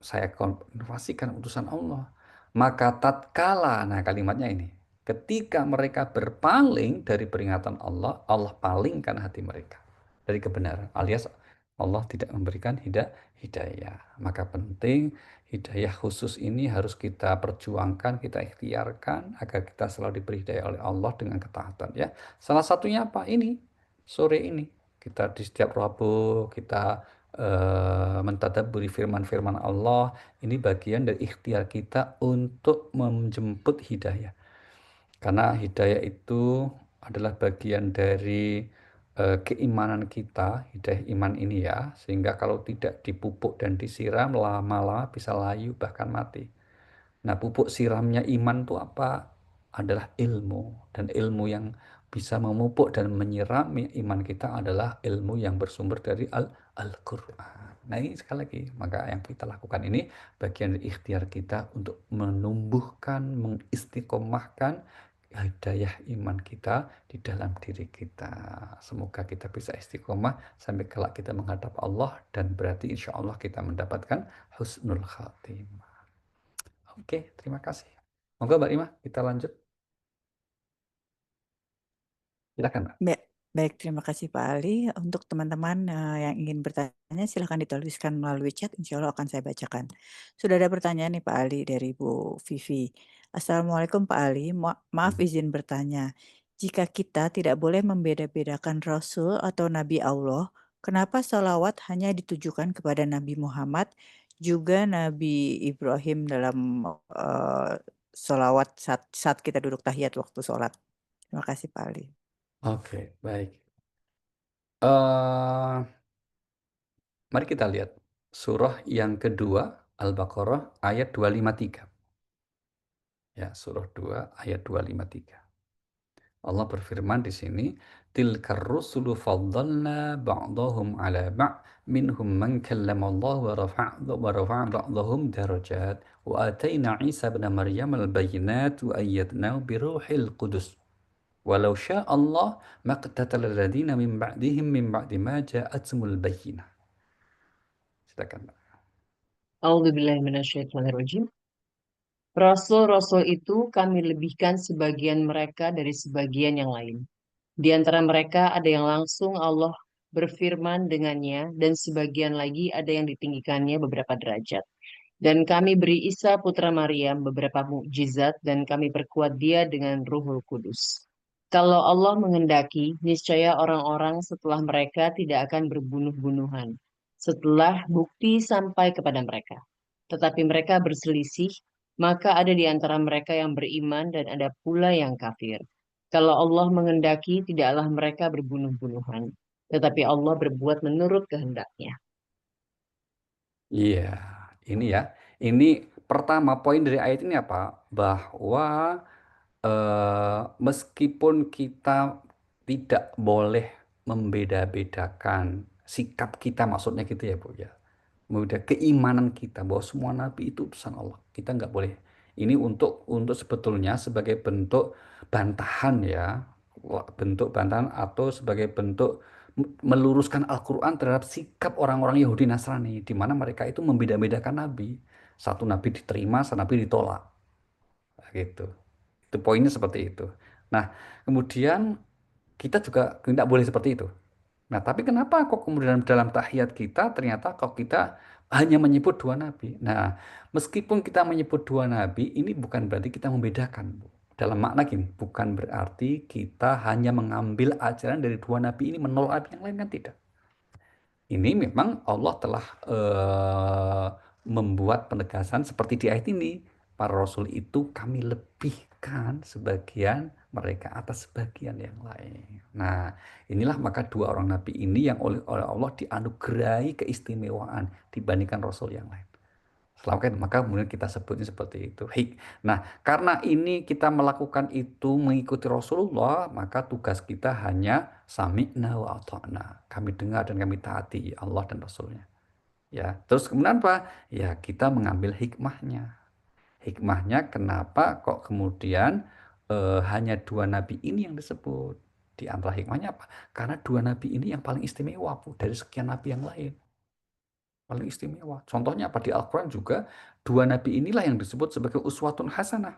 saya konfirmasikan utusan Allah. Maka tatkala, nah kalimatnya ini, ketika mereka berpaling dari peringatan Allah, Allah palingkan hati mereka dari kebenaran. Alias Allah tidak memberikan hidayah. Maka penting hidayah khusus ini harus kita perjuangkan, kita ikhtiarkan agar kita selalu diberi hidayah oleh Allah dengan ketaatan ya. Salah satunya apa? Ini sore ini kita di setiap Rabu kita mentadabburi firman-firman Allah. Ini bagian dari ikhtiar kita untuk menjemput hidayah. Karena hidayah itu adalah bagian dari keimanan kita, hidayah iman ini ya. Sehingga kalau tidak dipupuk dan disiram, lama-lama bisa layu bahkan mati. Nah, pupuk siramnya iman itu apa? Adalah ilmu. Dan ilmu yang bisa memupuk dan menyirami iman kita adalah ilmu yang bersumber dari Al-Quran. Nah, ini sekali lagi, maka yang kita lakukan ini bagian dari ikhtiar kita untuk menumbuhkan, mengistiqomahkan hidayah iman kita di dalam diri kita. Semoga kita bisa istiqomah sampai kelak kita menghadap Allah, dan berarti insya Allah kita mendapatkan husnul khatimah. Oke, terima kasih. Monggo Mbak Rima, kita lanjut. Silakan Mbak. Baik, terima kasih Pak Ali. Untuk teman-teman yang ingin bertanya, silahkan dituliskan melalui chat, insya Allah akan saya bacakan. Sudah ada pertanyaan nih Pak Ali dari Bu Vivi. Assalamualaikum Pak Ali, maaf izin bertanya. Jika kita tidak boleh membeda-bedakan Rasul atau Nabi Allah, kenapa sholawat hanya ditujukan kepada Nabi Muhammad, juga Nabi Ibrahim dalam sholawat saat kita duduk tahiyat waktu sholat? Terima kasih Pak Ali. Oke, baik. Eh, Mari kita lihat surah yang kedua, Al-Baqarah ayat 253. Ya, surah 2 ayat 253. Allah berfirman di sini, tilkar rusulu faddalna ba'dahum ala ba' minhum man kallama Allah wa rafa'a ba'dahum darajat wa atayna Isa ibn Maryam al-bayyinat wa ayyadnahu bi ruhil qudus. Walau syaa Allah maqtatala alladziina min ba'dihim min ba'di ma ja'athumul bayyinah. Silakan, Pak. A'udzubillahiminasyaitonirrajim. Rasul-rasul itu kami lebihkan sebagian mereka dari sebagian yang lain. Di antara mereka ada yang langsung Allah berfirman dengannya, dan sebagian lagi ada yang ditinggikannya beberapa derajat. Dan kami beri Isa putra Maryam beberapa mukjizat, dan kami perkuat dia dengan Ruhul Kudus. Kalau Allah menghendaki, niscaya orang-orang setelah mereka tidak akan berbunuh-bunuhan, setelah bukti sampai kepada mereka. Tetapi mereka berselisih, maka ada di antara mereka yang beriman dan ada pula yang kafir. Kalau Allah menghendaki, tidaklah mereka berbunuh-bunuhan, tetapi Allah berbuat menurut kehendaknya. Iya, ini ya. Ini pertama poin dari ayat ini apa? Bahwa meskipun kita tidak boleh membeda-bedakan sikap kita, maksudnya gitu ya Bu ya. Udah keimanan kita bahwa semua nabi itu utusan Allah. Kita nggak boleh. Ini untuk sebetulnya sebagai bentuk bantahan ya, bentuk bantahan atau sebagai bentuk meluruskan Al-Quran terhadap sikap orang-orang Yahudi Nasrani, di mana mereka itu membeda-bedakan nabi. Satu nabi diterima, satu nabi ditolak. Nah, gitu. Itu poinnya seperti itu. Nah, kemudian kita juga tidak boleh seperti itu. Nah, tapi kenapa kok kemudian dalam tahiyat kita ternyata kok kita hanya menyebut dua nabi? Nah, meskipun kita menyebut dua nabi, ini bukan berarti kita membedakan, Bu. Dalam makna gini, bukan berarti kita hanya mengambil ajaran dari dua nabi ini menolak nabi yang lain, kan tidak. Ini memang Allah telah membuat penegasan seperti di ayat ini. Para rasul itu kami lebihkan sebagian mereka atas sebagian yang lain. Nah, inilah maka dua orang nabi ini yang oleh Allah dianugerahi keistimewaan dibandingkan rasul yang lain. Selamat, maka kemudian kita sebutnya seperti itu. Nah, karena ini kita melakukan itu mengikuti Rasulullah, maka tugas kita hanya sami'na wa ata'na. Kami dengar dan kami taati Allah dan Rasulnya. Ya, terus kemudian apa? Ya, kita mengambil hikmahnya. Hikmahnya kenapa kok kemudian hanya dua nabi ini yang disebut? Di antara hikmahnya apa? Karena dua nabi ini yang paling istimewa, Bu, dari sekian nabi yang lain. Paling istimewa. Contohnya apa? Di Al-Quran juga dua nabi inilah yang disebut sebagai uswatun hasanah.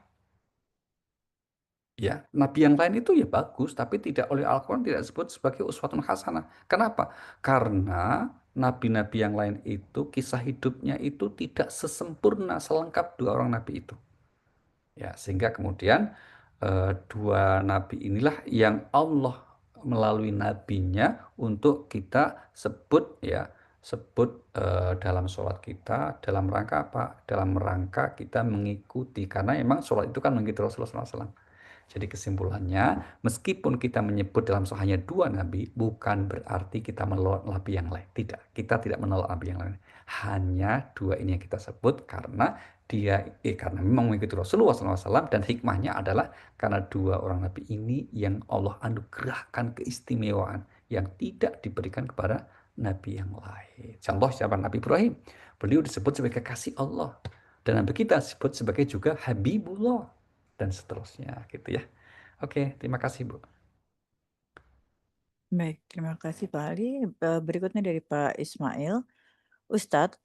Ya, nabi yang lain itu ya bagus, tapi tidak oleh Al-Quran tidak disebut sebagai uswatun hasanah. Kenapa? Karena nabi-nabi yang lain itu kisah hidupnya itu tidak sesempurna, selengkap dua orang nabi itu. Ya, sehingga kemudian dua nabi inilah yang Allah melalui nabinya untuk kita sebut ya, sebut dalam sholat kita dalam rangka apa? Dalam rangka kita mengikuti, karena memang sholat itu kan mengikuti Rasulullah SAW. Jadi kesimpulannya, meskipun kita menyebut dalam hanya dua nabi, bukan berarti kita menolak nabi yang lain. Tidak, kita tidak menolak nabi yang lain. Hanya dua ini yang kita sebut karena karena memang mengikuti Rasulullah SAW, dan hikmahnya adalah karena dua orang nabi ini yang Allah anugerahkan keistimewaan yang tidak diberikan kepada nabi yang lain. Contoh siapa? Nabi Ibrahim. Beliau disebut sebagai kasih Allah. Dan nabi kita disebut sebagai juga Habibullah. Dan seterusnya gitu ya. Oke, terima kasih Bu. Baik, terima kasih Pak Ali. Berikutnya dari Pak Ismail. Ustadz,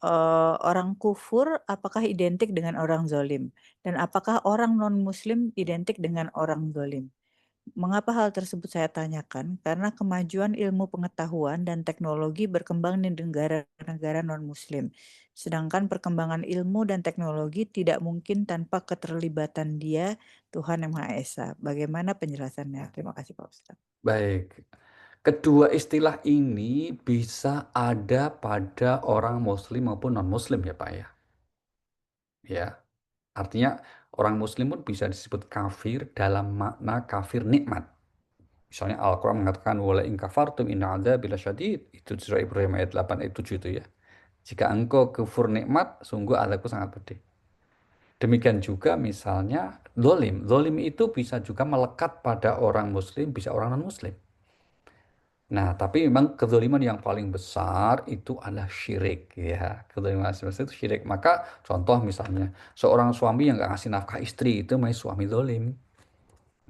orang kufur apakah identik dengan orang zolim? Dan apakah orang non-muslim identik dengan orang zolim? Mengapa hal tersebut saya tanyakan? Karena kemajuan ilmu pengetahuan dan teknologi berkembang di negara-negara non-muslim. Sedangkan perkembangan ilmu dan teknologi tidak mungkin tanpa keterlibatan Dia, Tuhan Yang Maha Esa. Bagaimana penjelasannya? Terima kasih Pak Ustadz. Baik. Kedua istilah ini bisa ada pada orang muslim maupun non-muslim ya Pak ya. Ya. Artinya orang muslim pun bisa disebut kafir dalam makna kafir nikmat. Misalnya Al-Quran mengatakan wala in kafartum inna adzabi lasyadid. Itu surah Ibrahim ayat 8 ayat 7 itu ya. Jika engkau kufur nikmat, sungguh azabku sangat pedih. Demikian juga misalnya zolim. Zolim itu bisa juga melekat pada orang muslim, bisa orang non-muslim. Nah, tapi memang kezaliman yang paling besar itu adalah syirik ya. Kezaliman yang besar itu syirik. Maka contoh misalnya seorang suami yang nggak ngasih nafkah istri itu namanya suami zolim.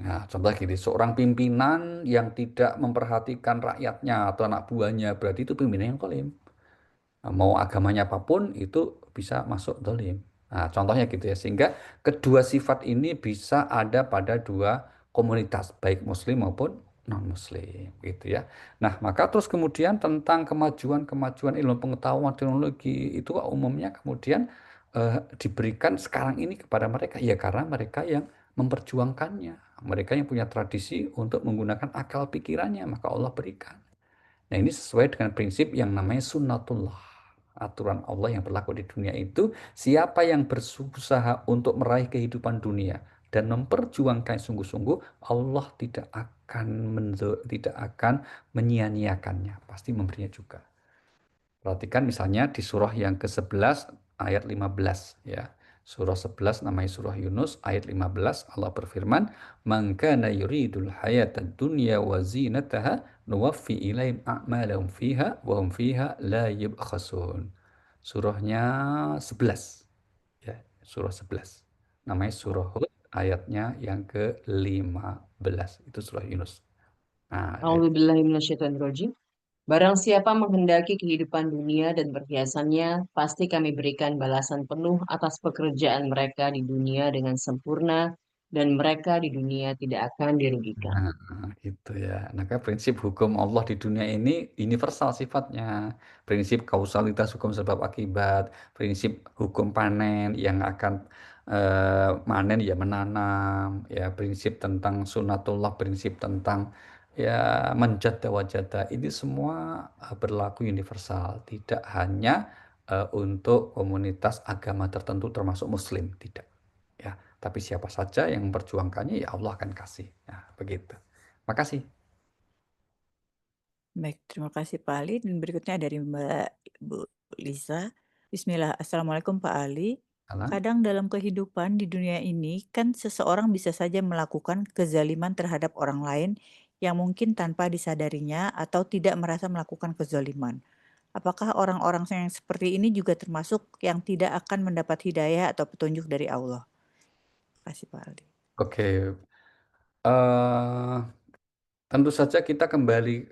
Nah, contoh gini, seorang pimpinan yang tidak memperhatikan rakyatnya atau anak buahnya, berarti itu pimpinan yang zalim. Nah, mau agamanya apapun itu bisa masuk dolim. Nah, contohnya gitu ya. Sehingga kedua sifat ini bisa ada pada dua komunitas, baik muslim maupun non-muslim gitu ya. Nah, maka terus kemudian tentang kemajuan-kemajuan ilmu pengetahuan teknologi itu umumnya kemudian diberikan sekarang ini kepada mereka ya karena mereka yang memperjuangkannya. mereka yang punya tradisi untuk menggunakan akal pikirannya, maka Allah berikan. Nah, ini sesuai dengan prinsip yang namanya sunnatullah. Aturan Allah yang berlaku di dunia itu, siapa yang berusaha untuk meraih kehidupan dunia dan memperjuangkan sungguh-sungguh, Allah tidak akan menyia-nyiakannya, pasti memberinya juga. Perhatikan misalnya di surah yang ke-11 ayat 15 ya. Surah 11 namanya surah Yunus ayat 15 Allah berfirman, "Man kana yuridul hayatad dunya wa zinataha nuwaffi ilaihim a'malahum fiha wa hum fiha la yubkhasun." Surahnya 11 ya, surah 11. Namanya surah Hud ayatnya yang ke-15. Itu surah Yunus. Nah, A'udzubillahiminasyaitonirrajim. Barang siapa menghendaki kehidupan dunia dan perhiasannya, pasti kami berikan balasan penuh atas pekerjaan mereka di dunia dengan sempurna, dan mereka di dunia tidak akan dirugikan. nah, itu ya. Maka prinsip hukum Allah di dunia ini universal sifatnya. Prinsip kausalitas hukum sebab akibat, prinsip hukum panen yang akan manen ya menanam, ya prinsip tentang sunatullah, prinsip tentang ya menjada wajada. Ini semua berlaku universal, tidak hanya untuk komunitas agama tertentu termasuk Muslim, tidak. Ya, tapi siapa saja yang memperjuangkannya ya Allah akan kasih. Nah, begitu. Makasih. Baik, terima kasih Pak Ali. Dan berikutnya dari Mbak Ibu Lisa. Bismillah, Assalamualaikum Pak Ali. Salam. Kadang dalam kehidupan di dunia ini kan seseorang bisa saja melakukan kezaliman terhadap orang lain yang mungkin tanpa disadarinya atau tidak merasa melakukan kezaliman. Apakah orang-orang yang seperti ini juga termasuk yang tidak akan mendapat hidayah atau petunjuk dari Allah? Terima kasih Pak Ali. Oke. eh Tentu saja kita kembali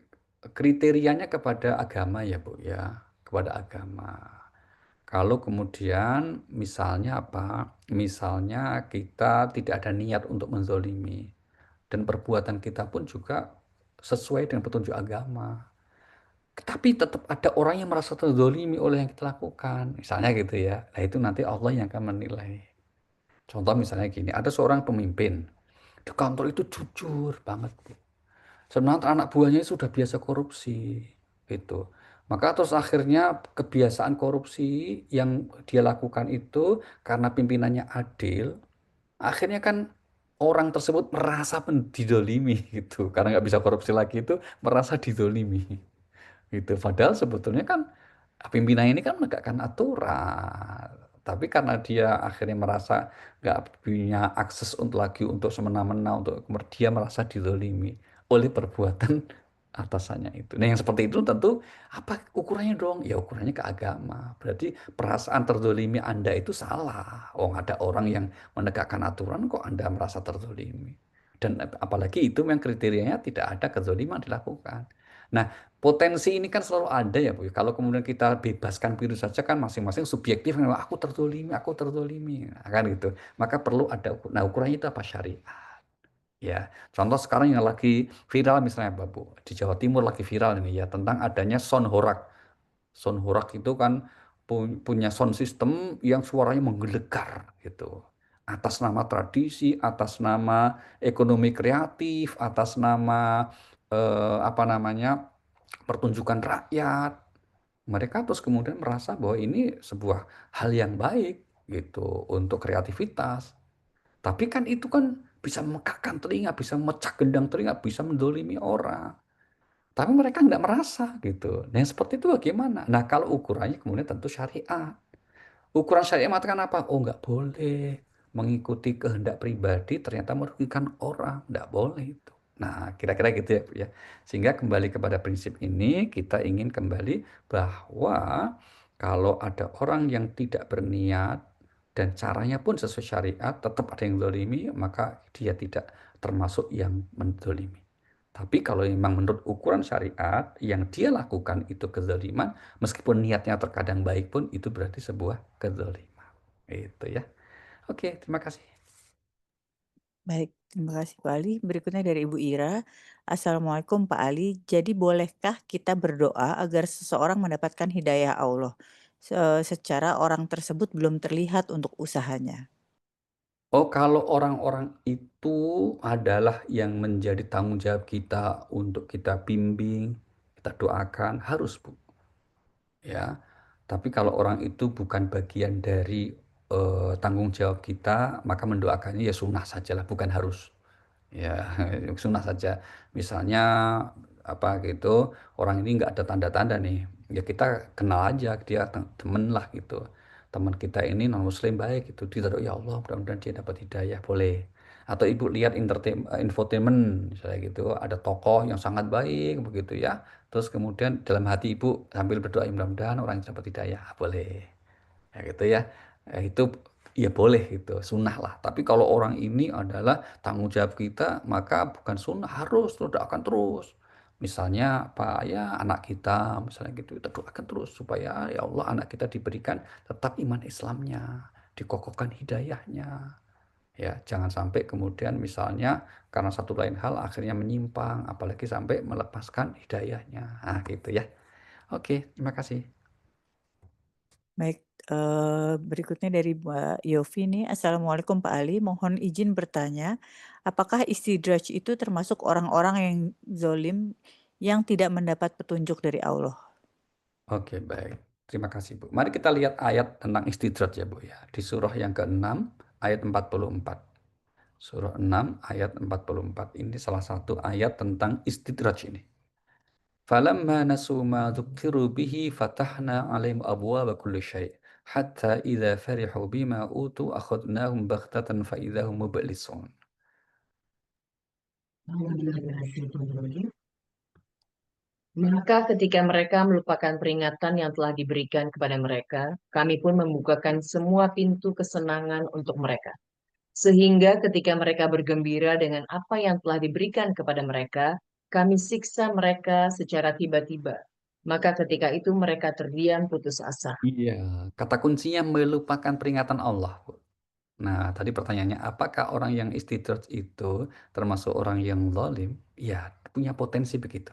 kriterianya kepada agama ya Bu ya. Kepada agama. Kalau kemudian misalnya apa? Misalnya kita tidak ada niat untuk menzolimi. Dan perbuatan kita pun juga sesuai dengan petunjuk agama. Tapi tetap ada orang yang merasa terzolimi oleh yang kita lakukan. Misalnya gitu ya. Nah itu nanti Allah yang akan menilai. Contoh misalnya gini, ada seorang pemimpin. Di kantor itu jujur banget. Sebenarnya anak buahnya sudah biasa korupsi. Gitu. Maka terus akhirnya kebiasaan korupsi yang dia lakukan itu karena pimpinannya adil, akhirnya kan orang tersebut merasa didolimi gitu. Karena nggak bisa korupsi lagi itu merasa didolimi. Gitu. Padahal sebetulnya kan pimpinan ini kan menegakkan aturan. Tapi karena dia akhirnya merasa nggak punya akses untuk lagi untuk semena-mena, untuk dia merasa dizolimi oleh perbuatan atasannya itu. Nah yang seperti itu tentu apa ukurannya dong? Ya ukurannya ke agama. Berarti perasaan terzolimi Anda itu salah. Oh ada orang yang menegakkan aturan kok Anda merasa terzolimi. Dan apalagi itu yang kriterianya tidak ada kezoliman dilakukan. Nah, potensi ini kan selalu ada ya Bu. Kalau kemudian kita bebaskan virus saja kan masing-masing subjektif, aku tertolimi, nah, kan gitu. Maka perlu ada nah ukurannya itu apa syariat. Ya, contoh sekarang yang lagi viral misalnya Bu, di Jawa Timur lagi viral ini ya tentang adanya sound horak. Sound horak itu kan punya sound system yang suaranya menggelegar gitu. Atas nama tradisi, atas nama ekonomi kreatif, atas nama apa namanya pertunjukan rakyat. Mereka terus kemudian merasa bahwa ini sebuah hal yang baik gitu untuk kreativitas. Tapi kan itu kan bisa memekakkan telinga, bisa memecah gendang telinga, bisa mendolimi orang. Tapi mereka nggak merasa gitu. Nah yang seperti itu bagaimana? Nah kalau ukurannya kemudian tentu syariat. Ukuran syariat mengatakan apa? Oh nggak boleh mengikuti kehendak pribadi ternyata merugikan orang. Nggak boleh itu. Nah kira-kira gitu ya Bu ya. Sehingga kembali kepada prinsip ini kita ingin kembali bahwa kalau ada orang yang tidak berniat dan caranya pun sesuai syariat tetap ada yang zalimi maka dia tidak termasuk yang menzalimi. Tapi kalau memang menurut ukuran syariat yang dia lakukan itu kezaliman, meskipun niatnya terkadang baik pun itu berarti sebuah kezaliman. Itu ya. Oke, terima kasih. Baik, terima kasih Pak Ali. Berikutnya dari Ibu Ira. Assalamualaikum Pak Ali. Jadi bolehkah kita berdoa agar seseorang mendapatkan hidayah Allah secara orang tersebut belum terlihat untuk usahanya? Oh, kalau orang-orang itu adalah yang menjadi tanggung jawab kita untuk kita bimbing, kita doakan, harus, Bu. Ya. Tapi kalau orang itu bukan bagian dari tanggung jawab kita, maka mendoakannya ya sunnah sajalah, bukan harus. Ya, sunnah saja. Misalnya apa gitu, orang ini nggak ada tanda-tanda nih. Ya kita kenal aja dia temen lah gitu. Teman kita ini non muslim baik gitu. Kita doa ya Allah mudah-mudahan dia dapat hidayah boleh. Atau ibu lihat infotainment misalnya gitu, ada tokoh yang sangat baik begitu ya. Terus kemudian dalam hati ibu sambil berdoa mudah-mudahan orang itu dapat hidayah boleh. Ya gitu ya. Itu ya boleh gitu, sunnah lah. Tapi kalau orang ini adalah tanggung jawab kita, maka bukan sunnah, harus terus doakan terus. Misalnya apa ya anak kita, misalnya gitu, kita doakan terus supaya ya Allah anak kita diberikan tetap iman Islamnya, dikokohkan hidayahnya. Ya, jangan sampai kemudian misalnya karena satu lain hal akhirnya menyimpang, apalagi sampai melepaskan hidayahnya. Nah, gitu ya. Oke, terima kasih. Baik, berikutnya dari Mbak Yofi nih, "Assalamualaikum Pak Ali, mohon izin bertanya, apakah istidraj itu termasuk orang-orang yang zolim yang tidak mendapat petunjuk dari Allah?" Oke, baik. Terima kasih, Bu. Mari kita lihat ayat tentang istidraj ya, Bu ya. Di surah yang ke-6 ayat 44. Surah 6 ayat 44. Ini salah satu ayat tentang istidraj ini. Falamma nasu ma dzukiru bihi fatahna 'alaihim abwaaba kulli syai' hatta idza farihu bima utu akhadnahum baghtatan fa idzahum mublisun. Maka ketika mereka melupakan peringatan yang telah diberikan kepada mereka, kami pun membukakan semua pintu kesenangan untuk mereka. Sehingga ketika mereka bergembira dengan apa yang telah diberikan kepada mereka, kami siksa mereka secara tiba-tiba. Maka ketika itu mereka terdiam putus asa. Iya, kata kuncinya melupakan peringatan Allah, Bu. Nah, tadi pertanyaannya, apakah orang yang istidraj itu termasuk orang yang zalim? Ya, punya potensi begitu.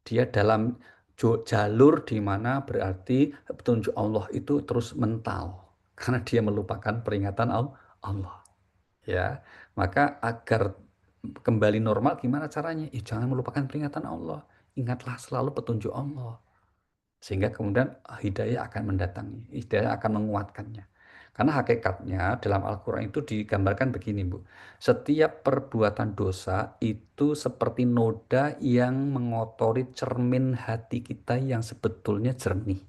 Dia dalam jalur di mana berarti petunjuk Allah itu terus mental karena dia melupakan peringatan Allah. Ya, maka agar kembali normal gimana caranya? Jangan melupakan peringatan Allah. Ingatlah selalu petunjuk Allah. Sehingga kemudian hidayah akan mendatangi, hidayah akan menguatkannya. Karena hakikatnya dalam Al-Quran itu digambarkan begini, Bu. Setiap perbuatan dosa itu seperti noda yang mengotori cermin hati kita yang sebetulnya jernih.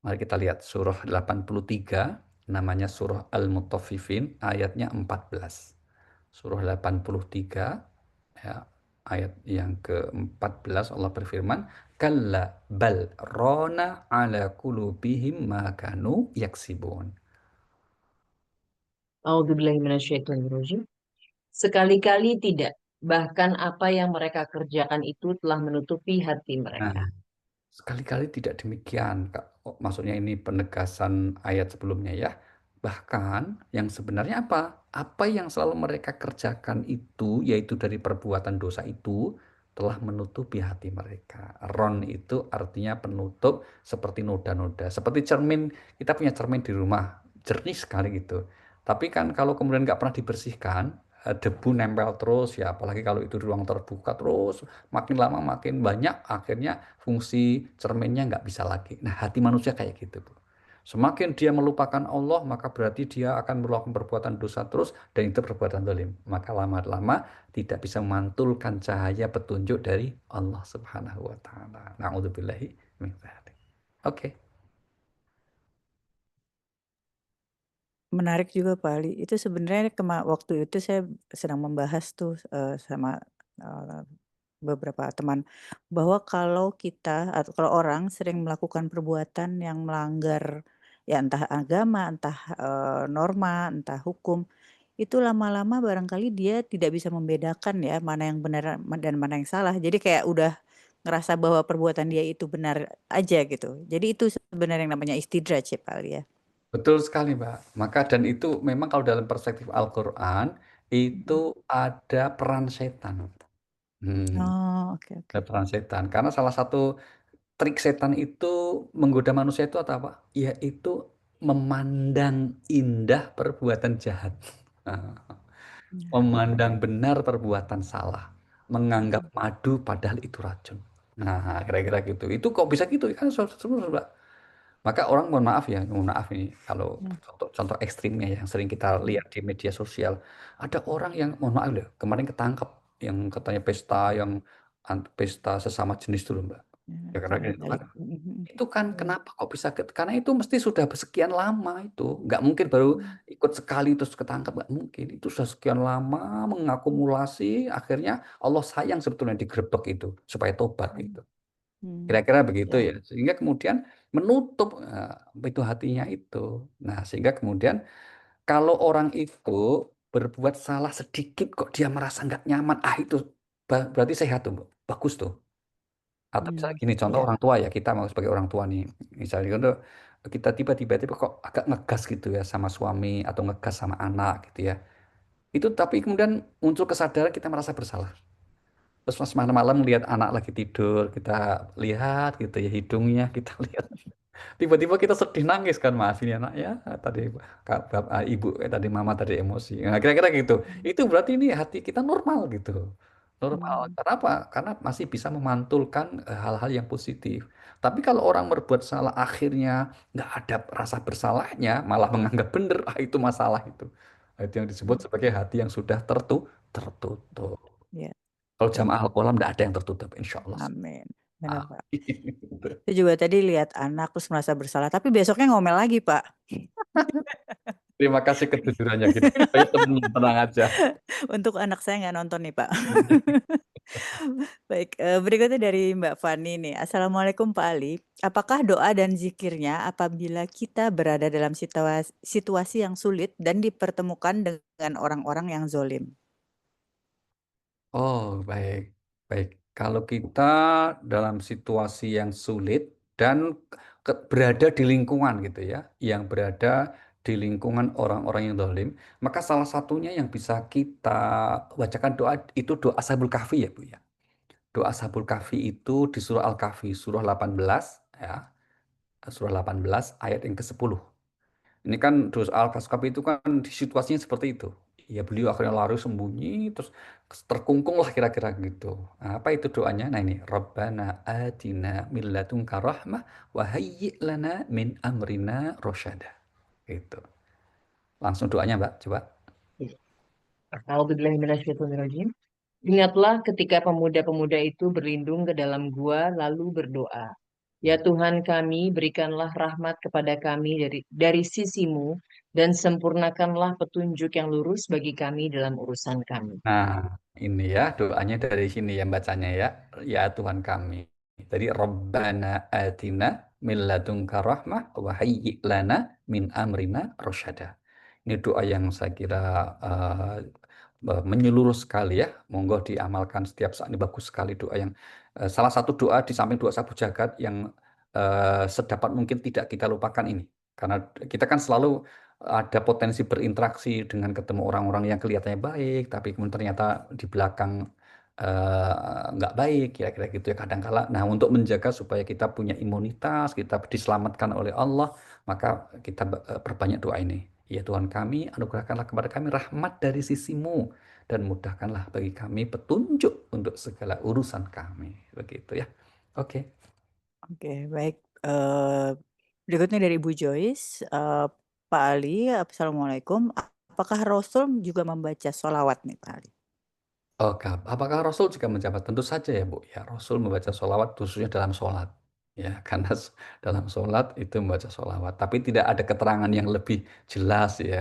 Mari kita lihat surah 83, namanya surah Al-Mutaffifin, ayatnya 14. Surah 83, ya, ayat yang ke-14 Allah berfirman, "Kalla bal rona ala qulubihim ma kanu yaksibun." A'udzubillahiminasyaitonirrajim. Sekali-kali tidak. Bahkan apa yang mereka kerjakan itu telah menutupi hati Nah, mereka. sekali-kali tidak demikian, Kak. Oh, maksudnya ini penegasan ayat sebelumnya ya. Bahkan yang sebenarnya apa? Apa yang selalu mereka kerjakan itu, yaitu dari perbuatan dosa itu, telah menutupi hati mereka. Ron itu artinya penutup seperti noda-noda. Seperti cermin, kita punya cermin di rumah, jernih sekali gitu. Tapi kan kalau kemudian nggak pernah dibersihkan, debu nempel terus ya, apalagi kalau itu di ruang terbuka terus, makin lama makin banyak, akhirnya fungsi cerminnya nggak bisa lagi. Nah, hati manusia kayak gitu, Bu. Semakin dia melupakan Allah, maka berarti dia akan melakukan perbuatan dosa terus, dan itu perbuatan zalim. Maka lama-lama tidak bisa memantulkan cahaya petunjuk dari Allah Subhanahu wa taala. Na'udzubillahi min dzalik. Oke. Menarik juga Pak Ali, itu sebenarnya waktu itu saya sedang membahas tuh, sama, eee, beberapa teman, bahwa kalau kita atau kalau orang sering melakukan perbuatan yang melanggar, ya entah agama, entah, norma, entah hukum, itu lama-lama barangkali dia tidak bisa membedakan ya, mana yang benar dan mana yang salah. Jadi kayak udah ngerasa bahwa perbuatan dia itu benar aja gitu. Jadi itu sebenarnya yang namanya istidraj ya Pak Ali ya? Betul sekali, Mbak. Maka dan itu memang kalau dalam perspektif Al-Qur'an, itu Mhm. ada peran setan. Hmm. Oh, oke oke. Ada peran setan. Karena salah satu trik setan itu menggoda manusia itu atau apa? Yaitu memandang indah perbuatan jahat. Nah, Ya. memandang benar perbuatan salah, menganggap Mm, madu padahal itu racun. Nah, kira-kira gitu. Itu kok bisa gitu kan? Mbak. Maka orang mohon maaf ya, mohon maaf ini kalau mm, contoh ekstrimnya yang sering kita mm, lihat di media sosial, ada orang yang mohon maaf loh, kemarin ketangkep yang katanya pesta yang pesta sesama jenis dulu Mbak. ya, Ya karena Salah balik. Mm, itu kan mm, kenapa kok bisa karena itu mesti sudah sekian lama itu nggak mungkin baru mm, ikut sekali terus ketangkep nggak mungkin itu sudah sekian lama mengakumulasi akhirnya Allah sayang sebetulnya digerebek itu supaya tobat mm, gitu. mm. Kira-kira begitu Ya. ya. Sehingga kemudian menutup itu hatinya itu. Nah, sehingga kemudian kalau orang itu berbuat salah sedikit kok dia merasa nggak nyaman, ah itu berarti sehat tuh, Bu. Bagus tuh. Atau misalnya Mm, gini, contoh ya. orang tua ya, kita mau sebagai orang tua nih. Misalnya contoh, kita tiba-tiba kok agak ngegas gitu ya sama suami atau ngegas sama anak gitu ya. Itu tapi kemudian muncul kesadaran kita merasa bersalah. Terus pas malam-malam lihat anak lagi tidur, kita lihat gitu ya hidungnya, kita lihat. Tiba-tiba kita sedih nangis kan, maafin ya nak ya, tadi ibu, tadi mama tadi emosi. Nah, kira-kira gitu. Mm, Itu berarti ini hati kita normal gitu. Normal. mm, Karena apa? Karena masih bisa memantulkan hal-hal yang positif. Tapi kalau orang berbuat salah akhirnya nggak ada rasa bersalahnya, malah menganggap benar, ah, itu masalah itu. Nah, itu yang disebut mm, sebagai hati yang sudah tertutup. ya. Kalau Betul. jamaah al-qalam nggak ada yang tertutup, insya Allah. Amin. Benar, Pak. Amin. Saya juga tadi lihat anak terus merasa bersalah, tapi besoknya ngomel lagi, Pak. Terima kasih kejujurannya gitu. Supaya temen tenang aja. Untuk anak saya nggak nonton nih, Pak. Baik, berikutnya dari Mbak Fani nih. Assalamualaikum Pak Ali. Apakah doa dan zikirnya apabila kita berada dalam situasi yang sulit dan dipertemukan dengan orang-orang yang zolim? Oh, baik. Baik. Kalau kita dalam situasi yang sulit dan berada di lingkungan gitu ya, yang berada di lingkungan orang-orang yang zalim, maka salah satunya yang bisa kita bacakan doa itu doa Ashabul Kahfi ya, Bu ya. Doa Ashabul Kahfi itu di surah Al-Kahfi, surah 18 ya. Surah 18 ayat yang ke-10. Ini kan dus Al-Kaskab itu kan di situasinya seperti itu. Ya beliau akhirnya lari sembunyi terus terkungkung lah kira-kira gitu. Nah, apa itu doanya? Nah ini Rabbana atina min ladunka rahmah wa hayyi' lana min amrina rosyada. Gitu. Langsung doanya Mbak, coba. A'udzubillahiminasyaitonirrajim. Ingatlah ketika pemuda-pemuda itu berlindung ke dalam gua lalu berdoa. Ya Tuhan kami, berikanlah rahmat kepada kami dari sisimu dan sempurnakanlah petunjuk yang lurus bagi kami dalam urusan kami. Nah, ini ya doanya dari sini yang bacanya ya. Ya Tuhan kami. Jadi Rabbana atina min ladunka rahmah wa hayyi' lana min amrina rosyada. Ini doa yang saya kira menyeluruh sekali ya. Monggo diamalkan setiap saat. Ini bagus sekali doa yang salah satu doa di samping doa sabu jagat yang sedapat mungkin tidak kita lupakan ini. Karena kita kan selalu ada potensi berinteraksi dengan ketemu orang-orang yang kelihatannya baik, tapi kemudian ternyata di belakang nggak baik, kira-kira gitu ya kadang-kala. Nah, untuk menjaga supaya kita punya imunitas, kita diselamatkan oleh Allah, maka kita perbanyak doa ini. Ya Tuhan kami, anugerahkanlah kepada kami rahmat dari sisimu dan mudahkanlah bagi kami petunjuk untuk segala urusan kami. Begitu ya. Oke. Oke, baik. Eh, Berikutnya dari Ibu Joyce. Pak Ali, Assalamualaikum. Apakah Rasul juga membaca sholawat nih, Pak Ali? Oke, apakah Rasul juga menjabat? Tentu saja ya Bu. Ya, Rasul membaca sholawat khususnya dalam sholat. Ya, karena dalam sholat itu membaca sholawat. Tapi tidak ada keterangan yang lebih jelas ya.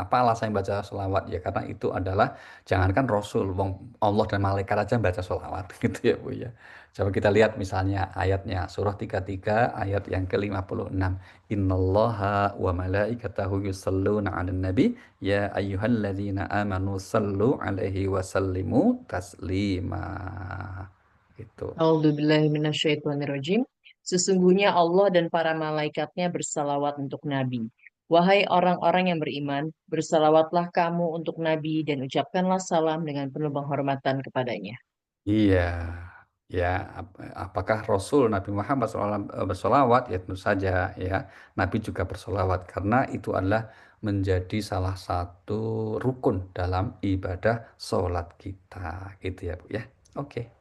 Apa alasan baca sholawat? Ya, karena itu adalah jangankan Rasul, wong Allah dan malaikat aja baca sholawat gitu ya Bu ya. Coba kita lihat misalnya ayatnya surah 33 ayat yang ke-56. Innallaha wa malaikatahu yusalluna 'alan nabi ya ayyuhalladzina amanu sallu alaihi wasallimu taslima. Gitu. A'udzubillahiminasyaitonirrajim. Sesungguhnya Allah dan para malaikatnya bersalawat untuk Nabi. Wahai orang-orang yang beriman, bersalawatlah kamu untuk Nabi dan ucapkanlah salam dengan penuh penghormatan kepadanya. Iya. Ya, apakah Rasul Nabi Muhammad SAW bersolawat? Ya tentu saja ya. Nabi juga bersolawat karena itu adalah menjadi salah satu rukun dalam ibadah sholat kita, gitu ya Bu ya. Oke.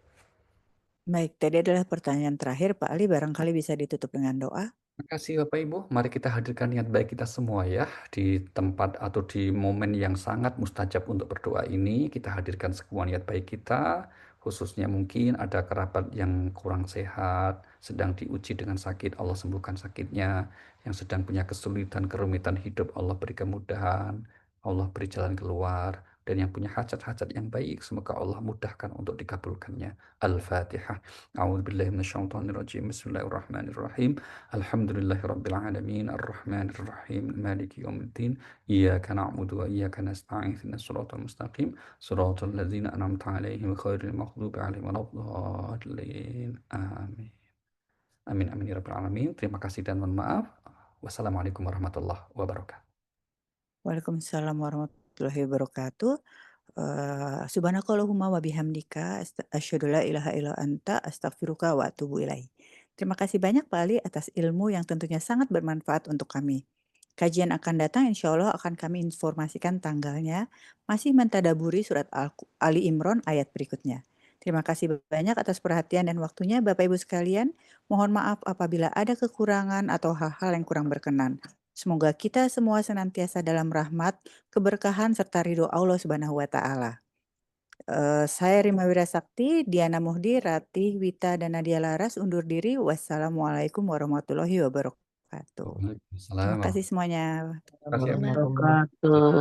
Baik, tadi adalah pertanyaan terakhir, Pak Ali, barangkali bisa ditutup dengan doa. Terima kasih Bapak Ibu. Mari kita hadirkan niat baik kita semua ya. Di tempat atau di momen yang sangat mustajab untuk berdoa ini, kita hadirkan semua niat baik kita. Khususnya mungkin ada kerabat yang kurang sehat, sedang diuji dengan sakit, Allah sembuhkan sakitnya. Yang sedang punya kesulitan, kerumitan hidup, Allah beri kemudahan. Allah beri jalan keluar. Dan yang punya hajat-hajat yang baik, semoga Allah mudahkan untuk dikabulkannya. Al-Fatihah. A'udzubillahi minasyaitonirrajim. Bismillahirrahmanirrahim. Alhamdulillahirabbil alamin arrahmanir rahim maliki yaumiddin iyyaka na'budu wa iyyaka nasta'in ihdinas siratal mustaqim siratal ladzina an'amta 'alaihim ghairil maghdubi 'alaihim waladdallin amin. Amin amin ya rabbal alamin. Terima kasih dan mohon maaf. Wassalamualaikum warahmatullahi wabarakatuh. Waalaikumsalam warahmatullahi wabarakatuh. Subhanakallahumma wa bihamdika asyhadu la ilaha illa anta astaghfiruka wa atubu ilaik. Terima kasih banyak Pak Ali atas ilmu yang tentunya sangat bermanfaat untuk kami. Kajian akan datang insya Allah akan kami informasikan tanggalnya, masih mentadaburi surat Ali Imran ayat berikutnya. Terima kasih banyak atas perhatian dan waktunya Bapak Ibu sekalian. Mohon maaf apabila ada kekurangan atau hal-hal yang kurang berkenan. Semoga kita semua senantiasa dalam rahmat, keberkahan serta ridho Allah Subhanahu wa taala. Saya Rima Wirasakti, Diana Muhdi, Ratih, Wita, dan Nadia Laras undur diri. Wassalamualaikum warahmatullahi wabarakatuh. Waalaikumsalam Terima kasih warahmatullahi semuanya. wabarakatuh. Wabarakatuh.